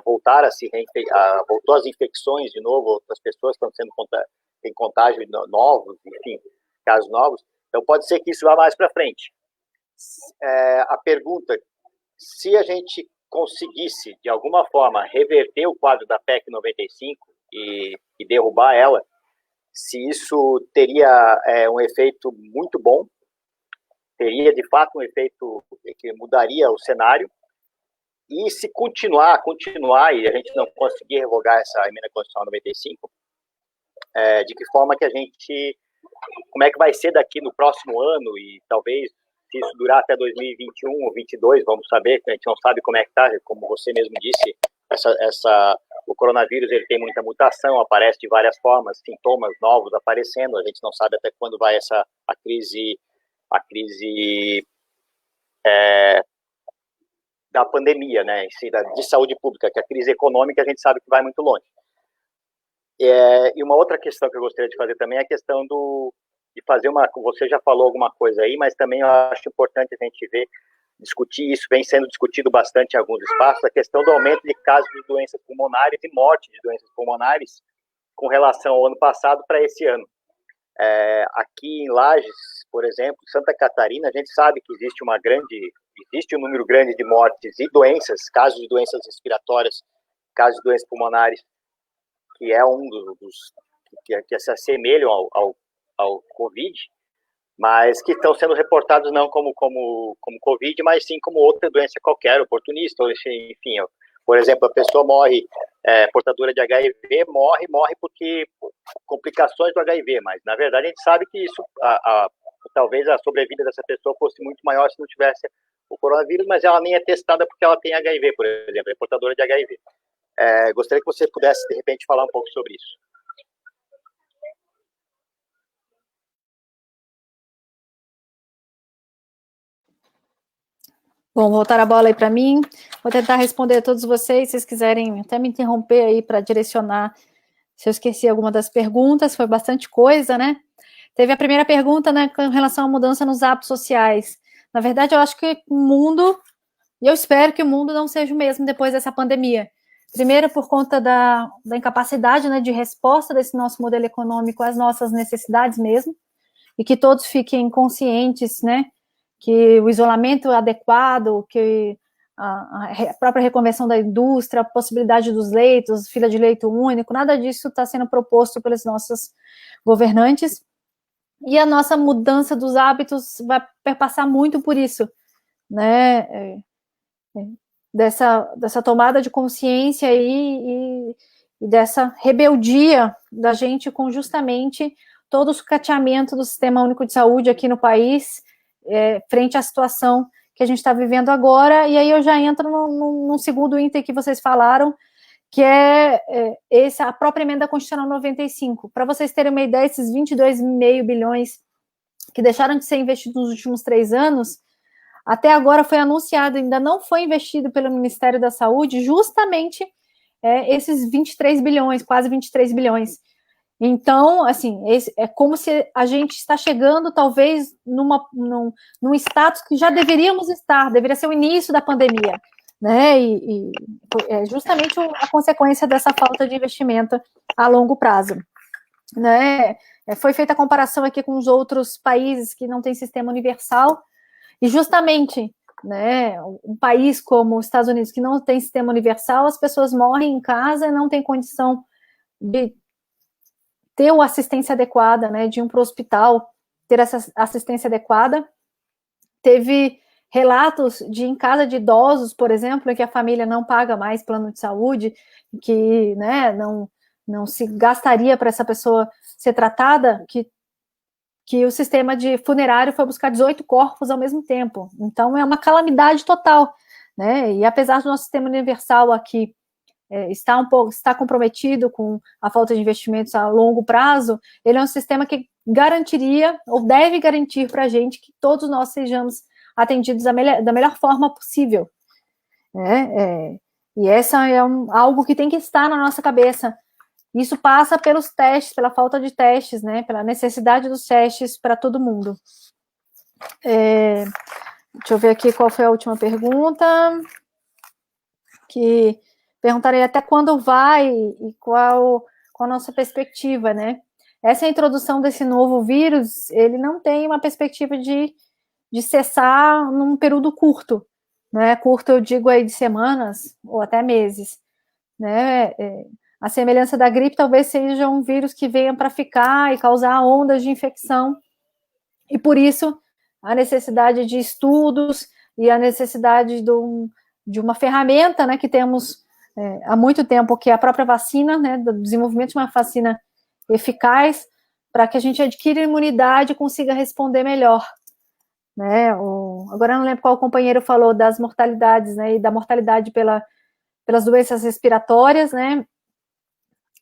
voltou as infecções de novo, outras pessoas estão tem contágio novos, enfim, casos novos, então pode ser que isso vá mais para frente. A pergunta, se a gente conseguisse, de alguma forma, reverter o quadro da PEC 95 e derrubar ela, se isso teria um efeito muito bom, teria, de fato, um efeito que mudaria o cenário, e se continuar, e a gente não conseguir revogar essa emenda constitucional 95, de que forma que como é que vai ser daqui no próximo ano, e talvez, se isso durar até 2021 ou 2022, vamos saber, a gente não sabe como é que está, como você mesmo disse, o coronavírus ele tem muita mutação, aparece de várias formas, sintomas novos aparecendo, a gente não sabe até quando vai a crise da pandemia, né, de saúde pública, que a crise econômica a gente sabe que vai muito longe. E uma outra questão que eu gostaria de fazer também é a questão de fazer você já falou alguma coisa aí, mas também eu acho importante a gente discutir isso, vem sendo discutido bastante em alguns espaços, a questão do aumento de casos de doenças pulmonares e morte de doenças pulmonares com relação ao ano passado para esse ano. Aqui em Lages, por exemplo, Santa Catarina, a gente sabe que existe um número grande de mortes e casos de doenças respiratórias, casos de doenças pulmonares, que é um dos que se assemelham ao Covid, mas que estão sendo reportados não como Covid, mas sim como outra doença qualquer, oportunista, enfim. Por exemplo, a pessoa morre, portadora de HIV, morre porque complicações do HIV, mas na verdade a gente sabe que isso, talvez a sobrevida dessa pessoa fosse muito maior se não tivesse o coronavírus, mas ela nem é testada porque ela tem HIV, por exemplo, é portadora de HIV. Gostaria que você pudesse, de repente, falar um pouco sobre isso. Bom, voltar a bola aí para mim. Vou tentar responder a todos vocês. Se vocês quiserem até me interromper aí para direcionar se eu esqueci alguma das perguntas, foi bastante coisa, né? Teve a primeira pergunta, né, com relação à mudança nos hábitos sociais. Na verdade, eu acho que o mundo, e eu espero que o mundo não seja o mesmo depois dessa pandemia. Primeiro, por conta da incapacidade, né, de resposta desse nosso modelo econômico às nossas necessidades mesmo, e que todos fiquem conscientes, né, que o isolamento adequado, que a própria reconversão da indústria, a possibilidade dos leitos, fila de leito único, nada disso está sendo proposto pelos nossos governantes, e a nossa mudança dos hábitos vai perpassar muito por isso, né, dessa tomada de consciência e dessa rebeldia da gente com justamente todo o sucateamento do Sistema Único de Saúde aqui no país, frente à situação que a gente está vivendo agora. E aí eu já entro num segundo item que vocês falaram, que a própria emenda constitucional 95. Para vocês terem uma ideia, esses 22,5 bilhões que deixaram de ser investidos nos últimos 3 anos, até agora foi anunciado, ainda não foi investido pelo Ministério da Saúde, justamente esses 23 bilhões, quase 23 bilhões. Então, assim, é como se a gente está chegando, talvez, num status que já deveríamos estar, deveria ser o início da pandemia, né? E é justamente a consequência dessa falta de investimento a longo prazo, né? Foi feita a comparação aqui com os outros países que não têm sistema universal, e justamente, né, um país como os Estados Unidos, que não tem sistema universal, as pessoas morrem em casa e não têm condição de ter uma assistência adequada, né, de ir para o hospital, ter essa assistência adequada. Teve relatos de em casa de idosos, por exemplo, em que a família não paga mais plano de saúde, que, né, não se gastaria para essa pessoa ser tratada, que o sistema de funerário foi buscar 18 corpos ao mesmo tempo. Então, é uma calamidade total, né? E apesar do nosso sistema universal aqui está comprometido com a falta de investimentos a longo prazo, ele é um sistema que garantiria, ou deve garantir para a gente, que todos nós sejamos atendidos da melhor forma possível. E essa é algo que tem que estar na nossa cabeça. Isso passa pelos testes, pela falta de testes, né, pela necessidade dos testes para todo mundo. Deixa eu ver aqui qual foi a última pergunta. Que perguntarei até quando vai e qual a nossa perspectiva, né? Essa introdução desse novo vírus, ele não tem uma perspectiva de cessar num período curto, né? Curto, eu digo aí de semanas ou até meses, né? A semelhança da gripe talvez seja um vírus que venha para ficar e causar ondas de infecção, e por isso a necessidade de estudos e a necessidade de uma ferramenta, né, que temos há muito tempo, que é a própria vacina, né, do desenvolvimento de uma vacina eficaz, para que a gente adquira imunidade e consiga responder melhor. Né? Agora eu não lembro qual companheiro falou das mortalidades, né, e da mortalidade pelas doenças respiratórias, né,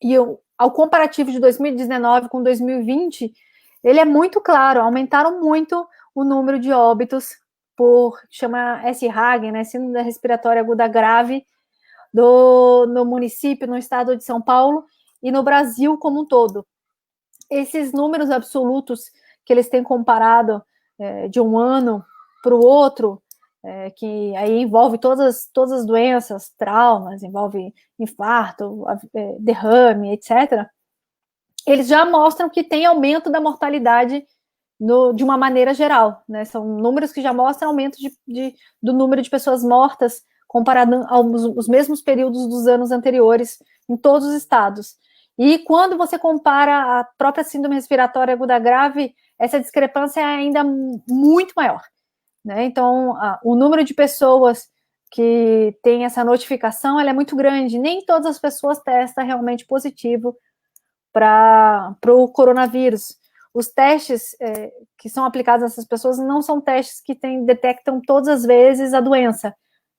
e ao comparativo de 2019 com 2020, ele é muito claro, aumentaram muito o número de óbitos chama SRAG, né, síndrome respiratória aguda grave, no município, no estado de São Paulo e no Brasil como um todo. Esses números absolutos que eles têm comparado de um ano para o outro, que aí envolve todas as doenças, traumas, envolve infarto, derrame, etc., eles já mostram que tem aumento da mortalidade de uma maneira geral, né? São números que já mostram aumento do número de pessoas mortas comparado aos mesmos períodos dos anos anteriores em todos os estados. E quando você compara a própria síndrome respiratória aguda grave, essa discrepância é ainda muito maior, né? Então, o número de pessoas que tem essa notificação, ela é muito grande. Nem todas as pessoas testam realmente positivo para o coronavírus. Os testes que são aplicados a essas pessoas não são testes que detectam todas as vezes a doença,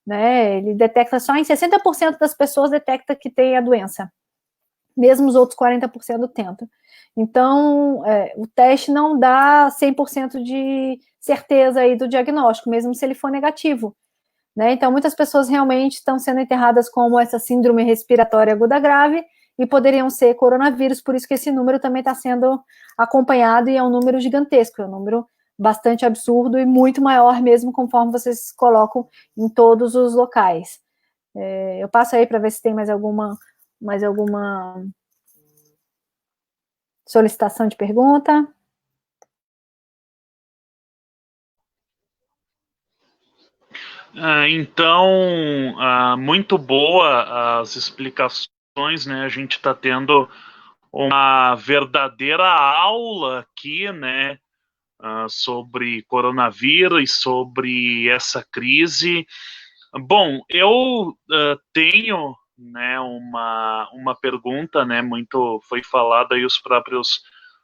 né? Ele detecta só em 60% das pessoas detecta que tem a doença, mesmo os outros 40% tentam. Então, o teste não dá 100% de certeza aí do diagnóstico, mesmo se ele for negativo, né? Então, muitas pessoas realmente estão sendo enterradas como essa síndrome respiratória aguda grave e poderiam ser coronavírus, por isso que esse número também está sendo acompanhado e é um número gigantesco, é um número bastante absurdo e muito maior mesmo, conforme vocês colocam em todos os locais. Eu passo aí para ver se tem mais alguma solicitação de pergunta. Então, muito boa as explicações, né? A gente está tendo uma verdadeira aula aqui, né? Sobre coronavírus, sobre essa crise. Bom, eu tenho, né, uma pergunta, né? Muito foi falada e os próprios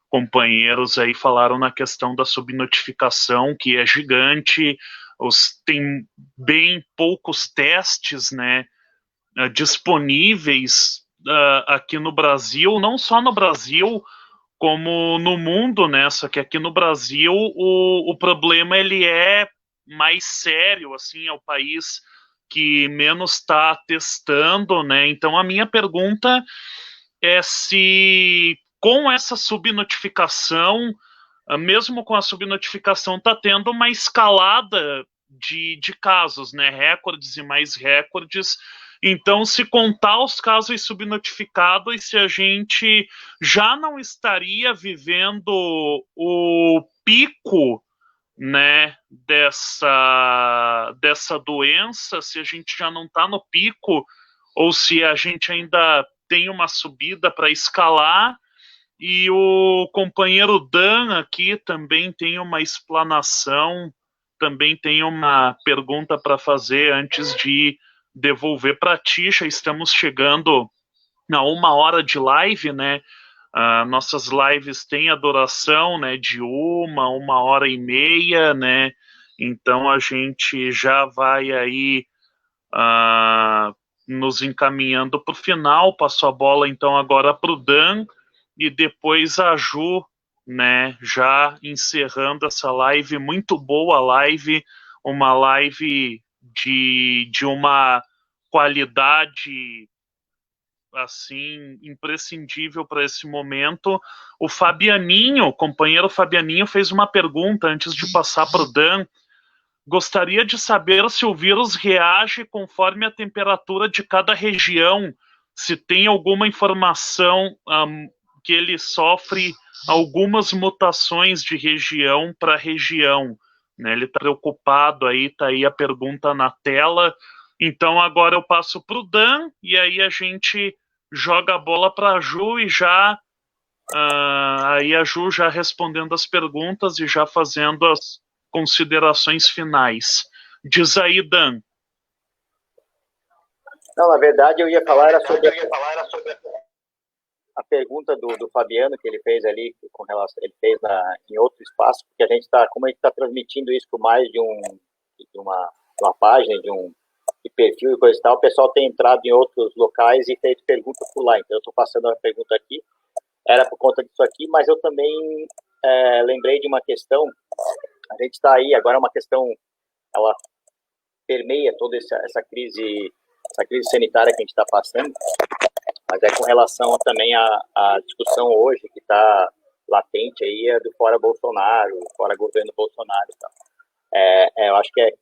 companheiros aí falaram na questão da subnotificação, que é gigante. Tem bem poucos testes, né, disponíveis aqui no Brasil, não só no Brasil, como no mundo, né, só que aqui no Brasil o problema ele é mais sério, assim, é o país que menos está testando, né? Então a minha pergunta é se com essa subnotificação, mesmo com a subnotificação, está tendo uma escalada de casos, né? Recordes e mais recordes. Então, se contar os casos subnotificados, se a gente já não estaria vivendo o pico, né, dessa doença, se a gente já não está no pico, ou se a gente ainda tem uma subida para escalar. E o companheiro Dan aqui também tem uma explanação, também tem uma pergunta para fazer antes de devolver para a Tisha. Estamos chegando a 1 hora de live, né? Nossas lives têm a duração, né, de 1 hora e meia, né? Então a gente já vai aí nos encaminhando para o final. Passo a bola então agora para o Dan e depois a Ju, né? Já encerrando essa live, muito boa live, uma live de uma qualidade assim imprescindível para esse momento. O Fabianinho, o companheiro Fabianinho, fez uma pergunta antes de passar para o Dan. Gostaria de saber se o vírus reage conforme a temperatura de cada região, se tem alguma informação que ele sofre algumas mutações de região para região, né? Ele está preocupado aí, tá aí a pergunta na tela. Então agora eu passo para o Dan e aí a gente joga a bola para a Ju e já aí a Ju já respondendo as perguntas e já fazendo as considerações finais. Diz aí, Dan. Não, na verdade eu ia falar era sobre a pergunta do Fabiano que ele fez ali com relação, ele fez em outro espaço, porque a gente está, como a gente está transmitindo isso por mais de uma página, de perfil e coisa e tal, o pessoal tem entrado em outros locais e feito perguntas por lá. Então eu estou passando a pergunta aqui, era por conta disso aqui, mas eu também lembrei de uma questão. A gente está aí, agora é uma questão, ela permeia toda essa crise sanitária que a gente está passando, mas é com relação também à discussão hoje que está latente aí, é do fora Bolsonaro, fora governo Bolsonaro e tal. Eu acho que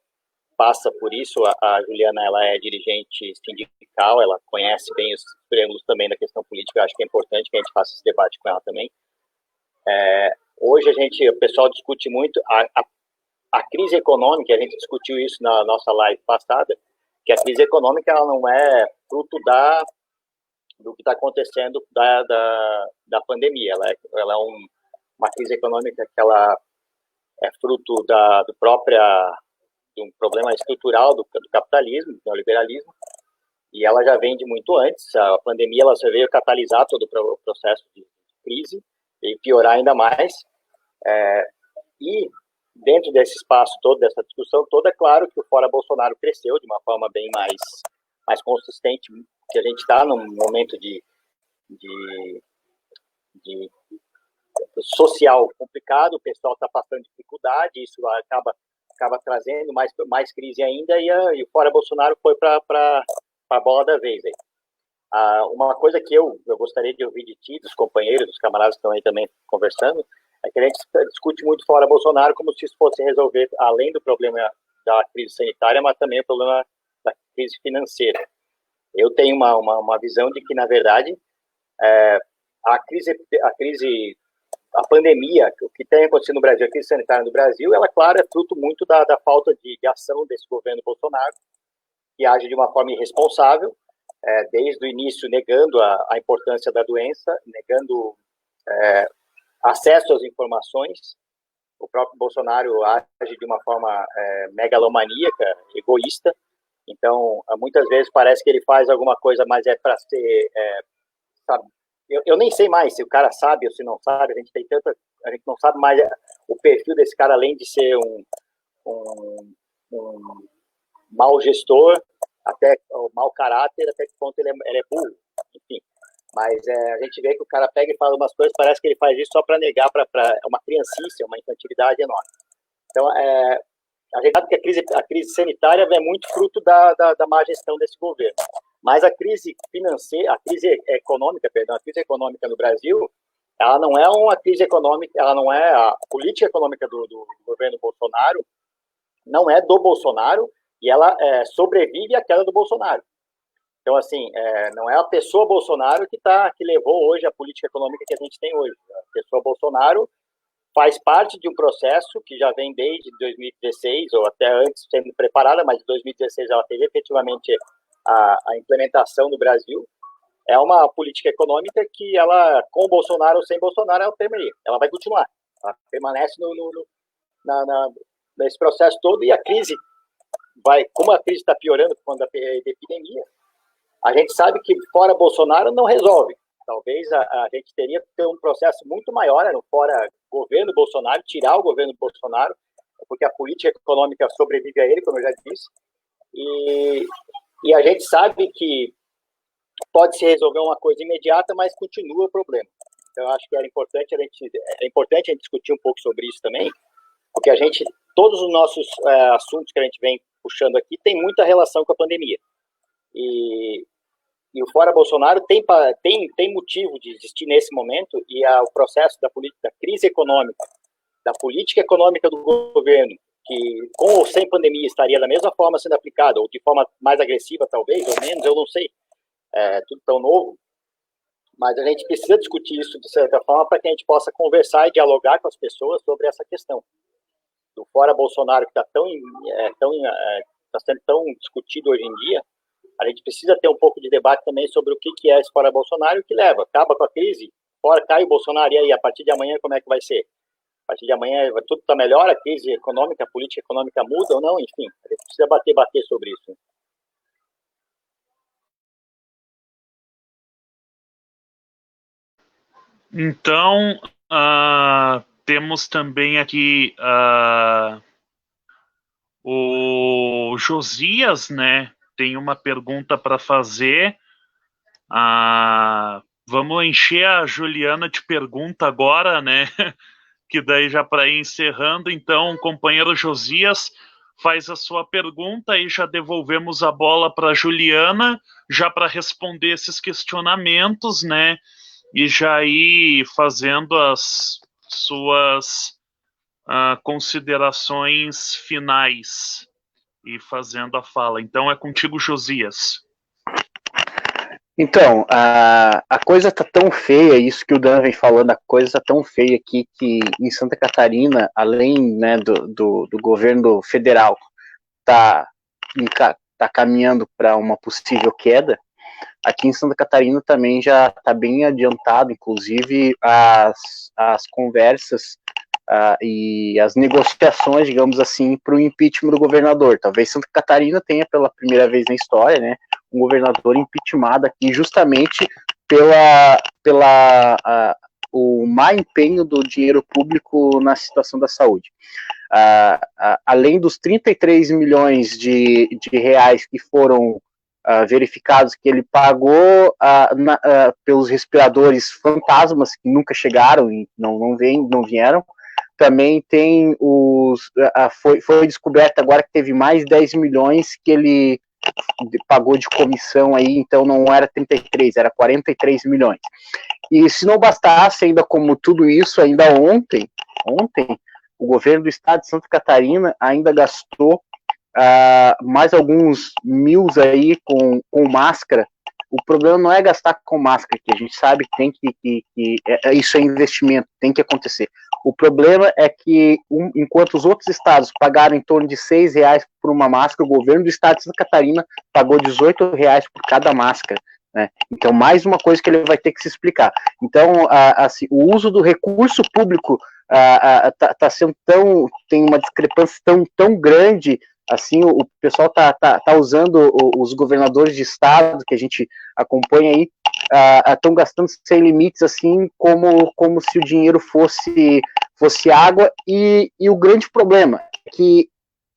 passa por isso. A Juliana, ela é dirigente sindical, ela conhece bem os preâmbulos também da questão política. Eu acho que é importante que a gente faça esse debate com ela também. Hoje o pessoal discute muito a crise econômica. A gente discutiu isso na nossa live passada, que a crise econômica ela não é fruto do que está acontecendo da pandemia. Ela é uma crise econômica que ela é fruto de um problema estrutural do capitalismo, do neoliberalismo, e ela já vem de muito antes. A pandemia ela só veio catalisar todo o processo de crise e piorar ainda mais. E dentro desse espaço todo, dessa discussão toda, é claro que o fora Bolsonaro cresceu de uma forma bem mais consistente, que a gente está num momento de social complicado, o pessoal está passando dificuldade, isso acaba trazendo mais crise ainda, e o fora Bolsonaro foi para a bola da vez. Uma coisa que eu gostaria de ouvir de ti, dos companheiros, dos camaradas que estão aí também conversando, é que a gente discute muito fora Bolsonaro como se isso fosse resolver, além do problema da crise sanitária, mas também o problema da crise financeira. Eu tenho uma visão de que, na verdade, a pandemia, o que tem acontecido no Brasil, a crise sanitária no Brasil, ela, claro, é fruto muito da falta de ação desse governo Bolsonaro, que age de uma forma irresponsável, desde o início negando a importância da doença, negando acesso às informações. O próprio Bolsonaro age de uma forma megalomaníaca, egoísta. Então, muitas vezes parece que ele faz alguma coisa, mas é para ser, sabe? Eu nem sei mais se o cara sabe ou se não sabe. A gente não sabe mais o perfil desse cara, além de ser um mau gestor, até o mau caráter, até que ponto ele é burro, enfim. Mas a gente vê que o cara pega e fala umas coisas, parece que ele faz isso só para negar, é uma criancice, uma infantilidade enorme. Então, a gente sabe que a crise sanitária é muito fruto da má gestão desse governo. Mas a crise financeira, a crise econômica no Brasil, ela não é uma crise econômica, ela não é a política econômica do governo Bolsonaro, não é do Bolsonaro, e ela sobrevive à queda do Bolsonaro. Então, assim, não é a pessoa Bolsonaro que levou hoje a política econômica que a gente tem hoje. A pessoa Bolsonaro faz parte de um processo que já vem desde 2016, ou até antes sendo preparada, mas em 2016 ela teve efetivamente a implementação no Brasil. É uma política econômica que ela, com Bolsonaro ou sem Bolsonaro, ela terminaria. Ela vai continuar. Ela permanece nesse processo todo, e a crise como a crise está piorando por conta da epidemia, a gente sabe que fora Bolsonaro não resolve. Talvez a gente teria que ter um processo muito maior, fora governo Bolsonaro, tirar o governo Bolsonaro, porque a política econômica sobrevive a ele, como eu já disse, e a gente sabe que pode-se resolver uma coisa imediata, mas continua o problema. Então, eu acho que é importante a gente discutir um pouco sobre isso também, porque todos os nossos assuntos que a gente vem puxando aqui tem muita relação com a pandemia. E o Fora Bolsonaro tem motivo de existir nesse momento, e o processo da crise econômica, da política econômica do governo, que com ou sem pandemia estaria da mesma forma sendo aplicada, ou de forma mais agressiva talvez, ou menos, eu não sei, tudo tão novo, mas a gente precisa discutir isso de certa forma para que a gente possa conversar e dialogar com as pessoas sobre essa questão. Do Fora Bolsonaro, que está sendo tão discutido hoje em dia, a gente precisa ter um pouco de debate também sobre o que é esse Fora Bolsonaro e o que leva. Acaba com a crise, fora cai o Bolsonaro, e aí, a partir de amanhã, como é que vai ser? A partir de amanhã, tudo está melhor, a crise econômica, a política econômica muda ou não? Enfim, a gente precisa bater sobre isso. Então, temos também aqui o Josias, né? Tem uma pergunta para fazer. Vamos encher a Juliana de pergunta agora, né? Que daí já para ir encerrando. Então, o companheiro Josias faz a sua pergunta e já devolvemos a bola para a Juliana, já para responder esses questionamentos, né? E já ir fazendo as suas considerações finais e fazendo a fala. Então é contigo, Josias. Então, a coisa tá tão feia, isso que o Dan vem falando, a coisa tá tão feia aqui que em Santa Catarina, além, né, do governo federal tá caminhando para uma possível queda, aqui em Santa Catarina também já está bem adiantado, inclusive as conversas e as negociações, digamos assim, para o impeachment do governador. Talvez Santa Catarina tenha pela primeira vez na história, né, um governador impeachmentado aqui justamente o má empenho do dinheiro público na situação da saúde. Além dos 33 milhões de reais que foram verificados que ele pagou pelos respiradores fantasmas que nunca chegaram e não vieram. Também tem foi descoberto agora que teve mais 10 milhões que ele pagou de comissão aí, então não era 33, era 43 milhões. E se não bastasse ainda como tudo isso, ainda ontem o governo do estado de Santa Catarina ainda gastou mais alguns mil aí com máscara. O problema não é gastar com máscara, que a gente sabe que isso é investimento, tem que acontecer. O problema é que, enquanto os outros estados pagaram em torno de R$6 por uma máscara, o governo do estado de Santa Catarina pagou R$18 por cada máscara, né? Então, mais uma coisa que ele vai ter que se explicar. Então, assim, o uso do recurso público tá sendo tem uma discrepância tão grande. Assim, o pessoal tá usando os governadores de estado que a gente acompanha aí, estão gastando sem limites, assim, como se o dinheiro fosse água, e o grande problema é que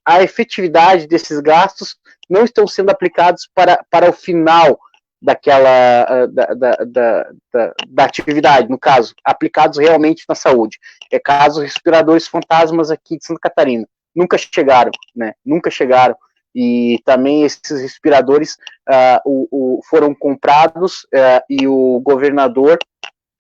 a efetividade desses gastos não estão sendo aplicados para o final da atividade, no caso, aplicados realmente na saúde. É caso respiradores fantasmas aqui de Santa Catarina. nunca chegaram, né? Nunca chegaram. E também esses respiradores foram comprados e o governador,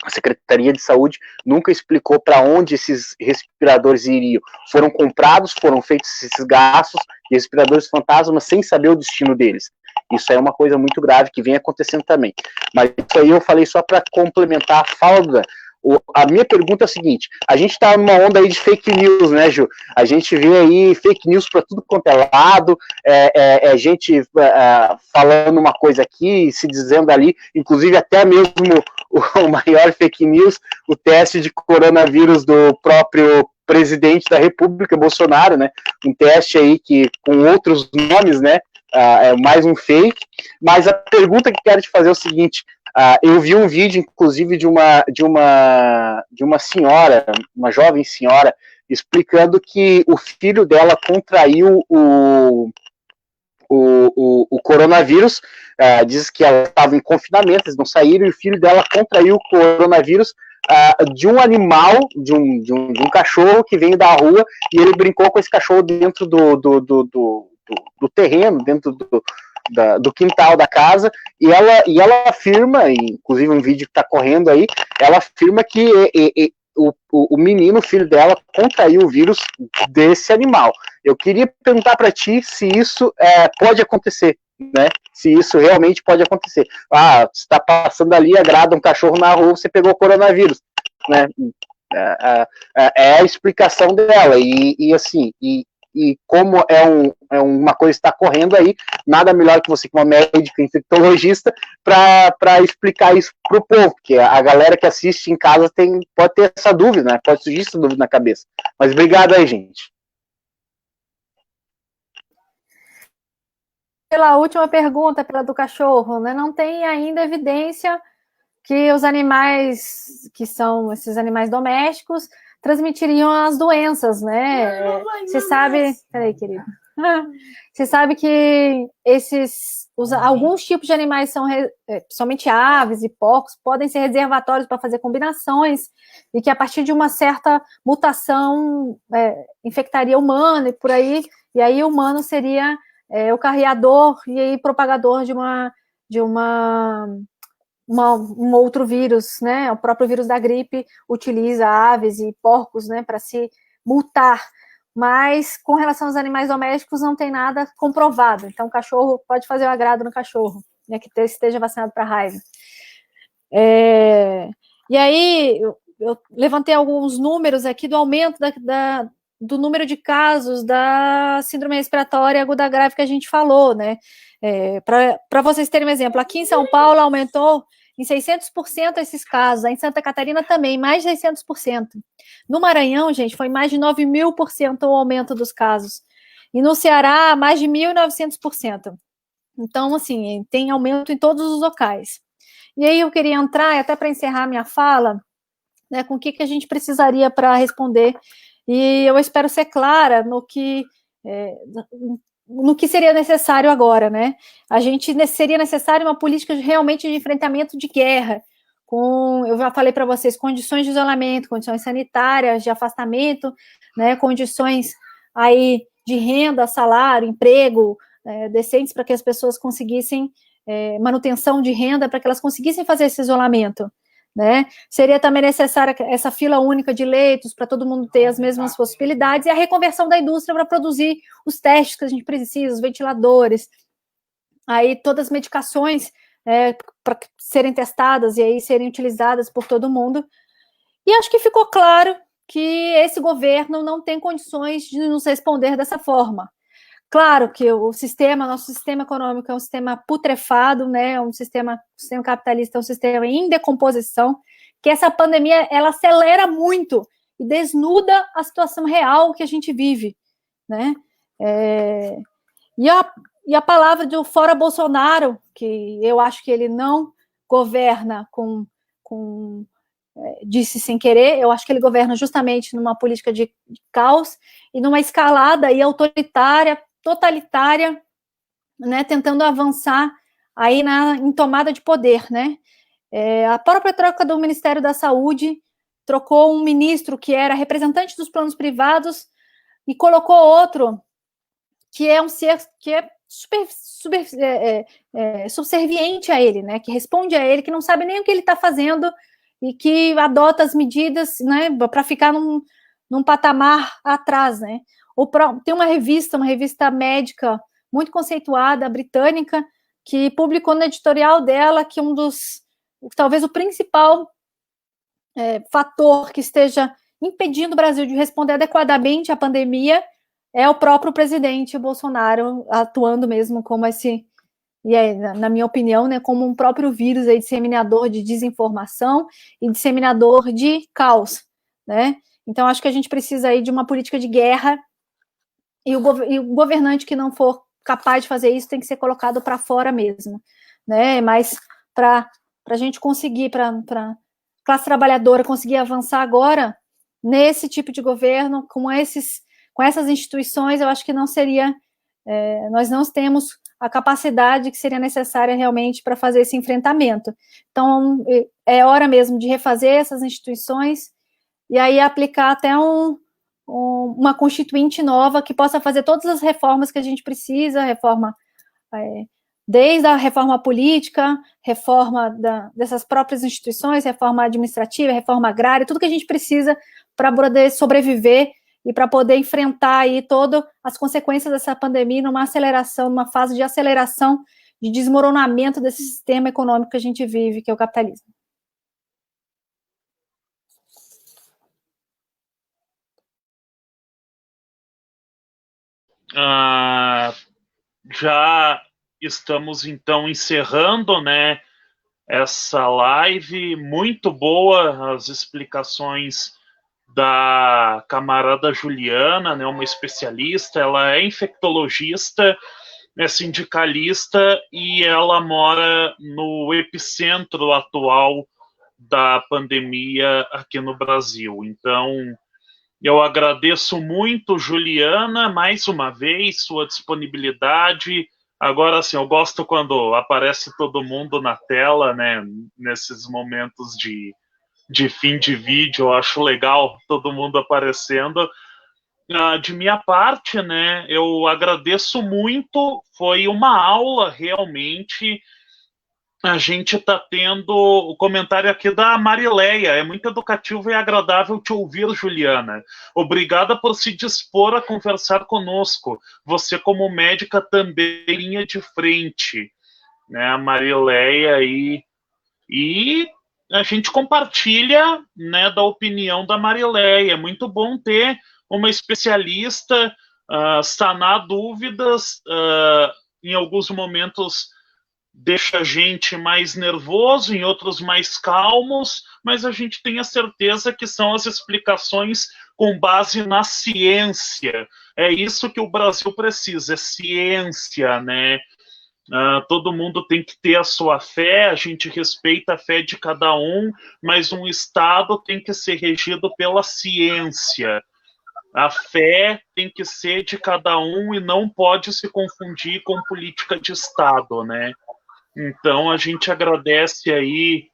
a Secretaria de Saúde, nunca explicou para onde esses respiradores iriam. Foram comprados, foram feitos esses gastos de respiradores fantasmas sem saber o destino deles. Isso é uma coisa muito grave que vem acontecendo também. Mas isso aí eu falei só para complementar a fala. A minha pergunta é a seguinte: a gente está numa onda aí de fake news, né, Ju? A gente vê aí fake news para tudo quanto é lado, gente falando uma coisa aqui, se dizendo ali, inclusive até mesmo o maior fake news, o teste de coronavírus do próprio presidente da República, Bolsonaro, né? Um teste aí que com outros nomes, né? É mais um fake. Mas a pergunta que quero te fazer é o seguinte: eu vi um vídeo, inclusive, de uma senhora, uma jovem senhora, explicando que o filho dela contraiu o coronavírus. Diz que ela estava em confinamento, eles não saíram, e o filho dela contraiu o coronavírus de um animal, de um cachorro que veio da rua, e ele brincou com esse cachorro dentro do terreno, dentro do quintal da casa, e ela afirma, inclusive um vídeo que está correndo aí, ela afirma que o menino, o filho dela, contraiu o vírus desse animal. Eu queria perguntar para ti se isso pode acontecer, né? Se isso realmente pode acontecer. Você está passando ali, agrada um cachorro na rua, você pegou o coronavírus, né? É a explicação dela, e assim, e como uma coisa que está correndo aí, nada melhor que você, como médica infectologista, para explicar isso para o povo, porque a galera que assiste em casa pode ter essa dúvida, né? Pode surgir essa dúvida na cabeça. Mas obrigado aí, gente. Pela última pergunta, pela do cachorro, né? Não tem ainda evidência que os animais, que são esses animais domésticos, transmitiriam as doenças, né? Você sabe... Peraí, querido. Você sabe que alguns tipos de animais são, somente aves e porcos, podem ser reservatórios para fazer combinações, e que a partir de uma certa mutação infectaria o humano e por aí, e aí o humano seria o carreador e aí propagador de um outro vírus, né? O próprio vírus da gripe utiliza aves e porcos, né, para se mutar. Mas com relação aos animais domésticos não tem nada comprovado. Então o cachorro pode fazer o agrado no cachorro, né, que esteja vacinado para raiva. E aí eu levantei alguns números aqui do aumento do número de casos da síndrome respiratória aguda grave que a gente falou, né? Para vocês terem um exemplo, aqui em São Paulo aumentou em 600% esses casos, em Santa Catarina também, mais de 600%. No Maranhão, gente, foi mais de 9.000% o aumento dos casos. E no Ceará, mais de 1.900%. Então, assim, tem aumento em todos os locais. E aí eu queria entrar, até para encerrar minha fala, né, com o que a gente precisaria para responder. E eu espero ser clara no que seria necessário agora, né? Seria necessário uma política realmente de enfrentamento de guerra, eu já falei para vocês, condições de isolamento, condições sanitárias, de afastamento, né? Condições aí de renda, salário, emprego, decentes para que as pessoas conseguissem manutenção de renda, para que elas conseguissem fazer esse isolamento, né? Seria também necessária essa fila única de leitos para todo mundo ter as mesmas possibilidades, e a reconversão da indústria para produzir os testes que a gente precisa, os ventiladores, aí todas as medicações para serem testadas e aí serem utilizadas por todo mundo. E acho que ficou claro que esse governo não tem condições de nos responder dessa forma. Claro que nosso sistema econômico é um sistema putrefado, né? O sistema capitalista é um sistema em decomposição, que essa pandemia ela acelera muito e desnuda a situação real que a gente vive, né? E a palavra do fora Bolsonaro, que eu acho que ele não governa disse sem querer, eu acho que ele governa justamente numa política de caos e numa escalada aí autoritária, totalitária, né, tentando avançar aí em tomada de poder, né? A própria troca do Ministério da Saúde trocou um ministro que era representante dos planos privados e colocou outro que é um ser que é subserviente a ele, né? Que responde a ele, que não sabe nem o que ele está fazendo e que adota as medidas, né? Para ficar num patamar atrás, né? Tem uma revista médica muito conceituada, britânica, que publicou no editorial dela que talvez o principal fator que esteja impedindo o Brasil de responder adequadamente à pandemia é o próprio presidente Bolsonaro atuando mesmo como na minha opinião, né, como um próprio vírus aí, disseminador de desinformação e disseminador de caos, né? Então, acho que a gente precisa aí de uma política de guerra e o governante que não for capaz de fazer isso tem que ser colocado para fora mesmo, né? Mas para a gente conseguir, para a classe trabalhadora conseguir avançar agora nesse tipo de governo, com essas instituições, eu acho que não seria, nós não temos a capacidade que seria necessária realmente para fazer esse enfrentamento. Então, é hora mesmo de refazer essas instituições e aí aplicar até uma constituinte nova que possa fazer todas as reformas que a gente precisa, desde a reforma política, reforma dessas próprias instituições, reforma administrativa, reforma agrária, tudo que a gente precisa para poder sobreviver e para poder enfrentar aí todas as consequências dessa pandemia numa fase de aceleração, de desmoronamento desse sistema econômico que a gente vive, que é o capitalismo. Já estamos, então, encerrando, né, essa live. Muito boa as explicações da camarada Juliana, né, uma especialista. Ela é infectologista, é sindicalista e ela mora no epicentro atual da pandemia aqui no Brasil. Então, eu agradeço muito, Juliana, mais uma vez, sua disponibilidade. Agora, assim, eu gosto quando aparece todo mundo na tela, né, nesses momentos de fim de vídeo, eu acho legal todo mundo aparecendo. De minha parte, né, eu agradeço muito, foi uma aula realmente. A gente está tendo o comentário aqui da Marileia. É muito educativo e agradável te ouvir, Juliana. Obrigada por se dispor a conversar conosco. Você, como médica, também linha de frente, né, a Marileia aí. E a gente compartilha, né, da opinião da Marileia. É muito bom ter uma especialista, sanar dúvidas, em alguns momentos deixa a gente mais nervoso, em outros mais calmos, mas a gente tem a certeza que são as explicações com base na ciência. É isso que o Brasil precisa, é ciência, né? Todo mundo tem que ter a sua fé, a gente respeita a fé de cada um, mas um Estado tem que ser regido pela ciência. A fé tem que ser de cada um e não pode se confundir com política de Estado, né? Então, a gente agradece aí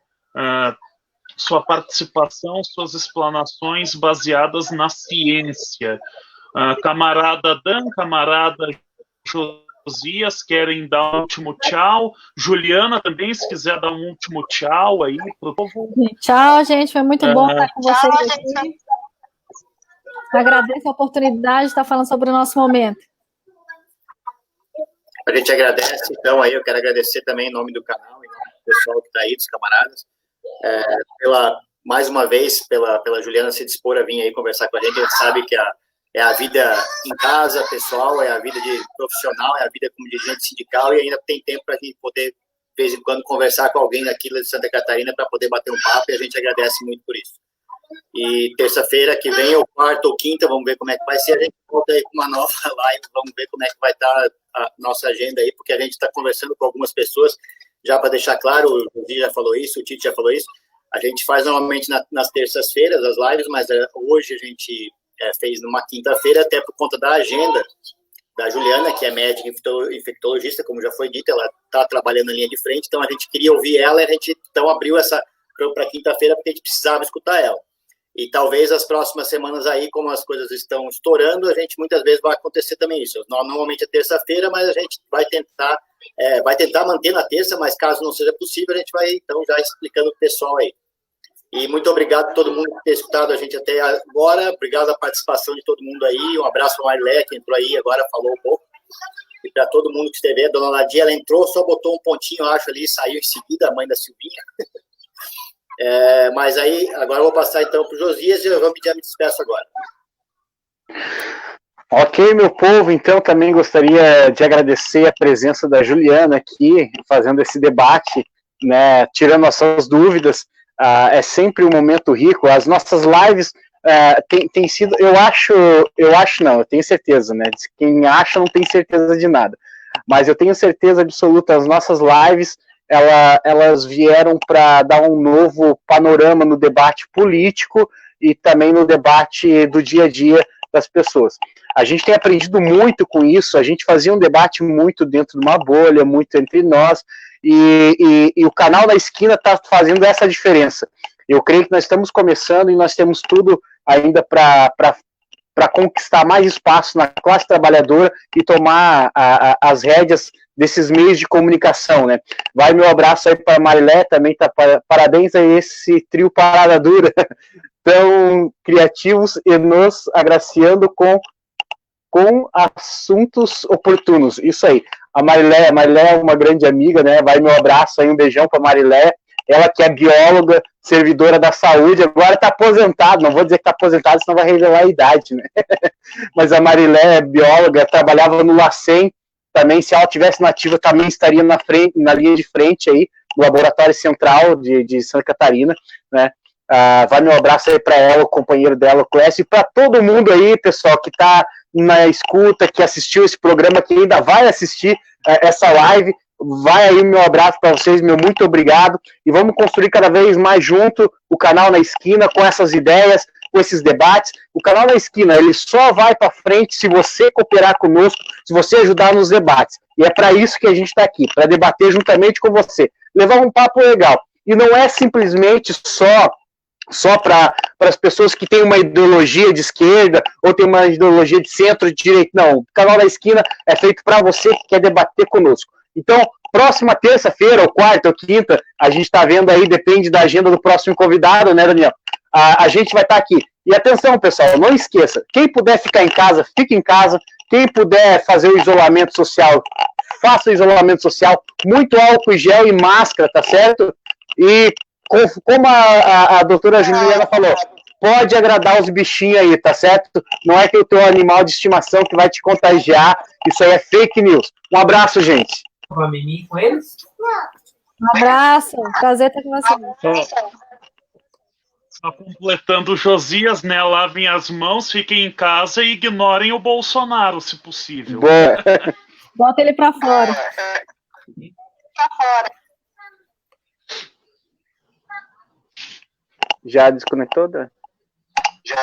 sua participação, suas explanações baseadas na ciência. Camarada Dan, camarada Josias, querem dar um último tchau. Juliana também, se quiser dar um último tchau aí pro povo. Tchau, gente, foi muito bom estar com vocês aqui. Agradeço a oportunidade de estar falando sobre o nosso momento. A gente agradece, então, aí eu quero agradecer também em nome do canal, em nome do pessoal que está aí, dos camaradas, mais uma vez, pela Juliana se dispor a vir aí conversar com a gente sabe que é a vida em casa, pessoal, é a vida de profissional, é a vida como dirigente sindical, e ainda tem tempo para a gente poder, de vez em quando, conversar com alguém daqui de Santa Catarina para poder bater um papo, e a gente agradece muito por isso. E terça-feira que vem, ou quarta ou quinta, vamos ver como é que vai ser, a gente volta aí com uma nova live, vamos ver como é que vai estar a nossa agenda aí, porque a gente está conversando com algumas pessoas, já para deixar claro, o Rudi já falou isso, o Tite já falou isso, a gente faz normalmente nas terças-feiras as lives, mas hoje a gente fez numa quinta-feira, até por conta da agenda da Juliana, que é médica infectologista, como já foi dito, ela está trabalhando na linha de frente, então a gente queria ouvir ela, e a gente então abriu essa para quinta-feira, porque a gente precisava escutar ela. E talvez as próximas semanas aí, como as coisas estão estourando, a gente muitas vezes vai acontecer também isso. Normalmente é terça-feira, mas a gente vai tentar manter na terça, mas caso não seja possível, a gente vai então já explicando para o pessoal aí. E muito obrigado a todo mundo por ter escutado a gente até agora. Obrigado a participação de todo mundo aí. Um abraço para a Marilé, que entrou aí agora, falou um pouco. E para todo mundo que esteve aí. A dona Nadia, ela entrou, só botou um pontinho, eu acho, ali, e saiu em seguida, a mãe da Silvinha. Mas aí, agora eu vou passar então para o Josias e eu já me despeço agora. Ok, meu povo, então também gostaria de agradecer a presença da Juliana aqui, fazendo esse debate, né, tirando as suas dúvidas. É sempre um momento rico. As nossas lives tem sido, eu tenho certeza, né? Quem acha não tem certeza de nada. Mas eu tenho certeza absoluta, as nossas lives, elas vieram para dar um novo panorama no debate político e também no debate do dia a dia das pessoas. A gente tem aprendido muito com isso, a gente fazia um debate muito dentro de uma bolha, muito entre nós, e o canal da esquina está fazendo essa diferença. Eu creio que nós estamos começando e nós temos tudo ainda para conquistar mais espaço na classe trabalhadora e tomar as rédeas desses meios de comunicação, né? Vai meu abraço aí para a Marilé, também tá parabéns a esse trio Parada Dura, tão criativos e nos agraciando com assuntos oportunos. Isso aí. A Marilé é uma grande amiga, né? Vai meu abraço aí, um beijão para a Marilé. Ela que é bióloga, servidora da saúde, agora está aposentada, não vou dizer que está aposentada, senão vai revelar a idade, né? Mas a Marilé é bióloga, trabalhava no LACEN, também, se ela tivesse nativa, também estaria na linha de frente aí, do Laboratório Central de Santa Catarina, né? Vai meu abraço aí para ela, o companheiro dela, o Clécio, e para todo mundo aí, pessoal, que está na escuta, que assistiu esse programa, que ainda vai assistir essa live. Vai aí meu abraço para vocês, meu muito obrigado, e vamos construir cada vez mais junto o canal na esquina com essas ideias, com esses debates. O canal na esquina, ele só vai para frente se você cooperar conosco, se você ajudar nos debates, e é para isso que a gente está aqui, para debater juntamente com você, levar um papo legal, e não é simplesmente só para as pessoas que têm uma ideologia de esquerda ou tem uma ideologia de centro, de direita. Não, o canal da esquina é feito para você que quer debater conosco. Então, próxima terça-feira, ou quarta, ou quinta, a gente está vendo aí, depende da agenda do próximo convidado, né, Daniel? A gente vai estar aqui. E atenção, pessoal, não esqueça, quem puder ficar em casa, fique em casa. Quem puder fazer o isolamento social, faça o isolamento social. Muito álcool, gel e máscara, tá certo? E como a doutora Juliana falou, pode agradar os bichinhos aí, tá certo? Não é que o teu animal de estimação que vai te contagiar, isso aí é fake news. Um abraço, gente. Uma mimi com eles? Um abraço, prazer estar com você. Só completando o Josias, né? Lavem as mãos, fiquem em casa e ignorem o Bolsonaro, se possível. Bota ele para fora. Já desconectou, Dan?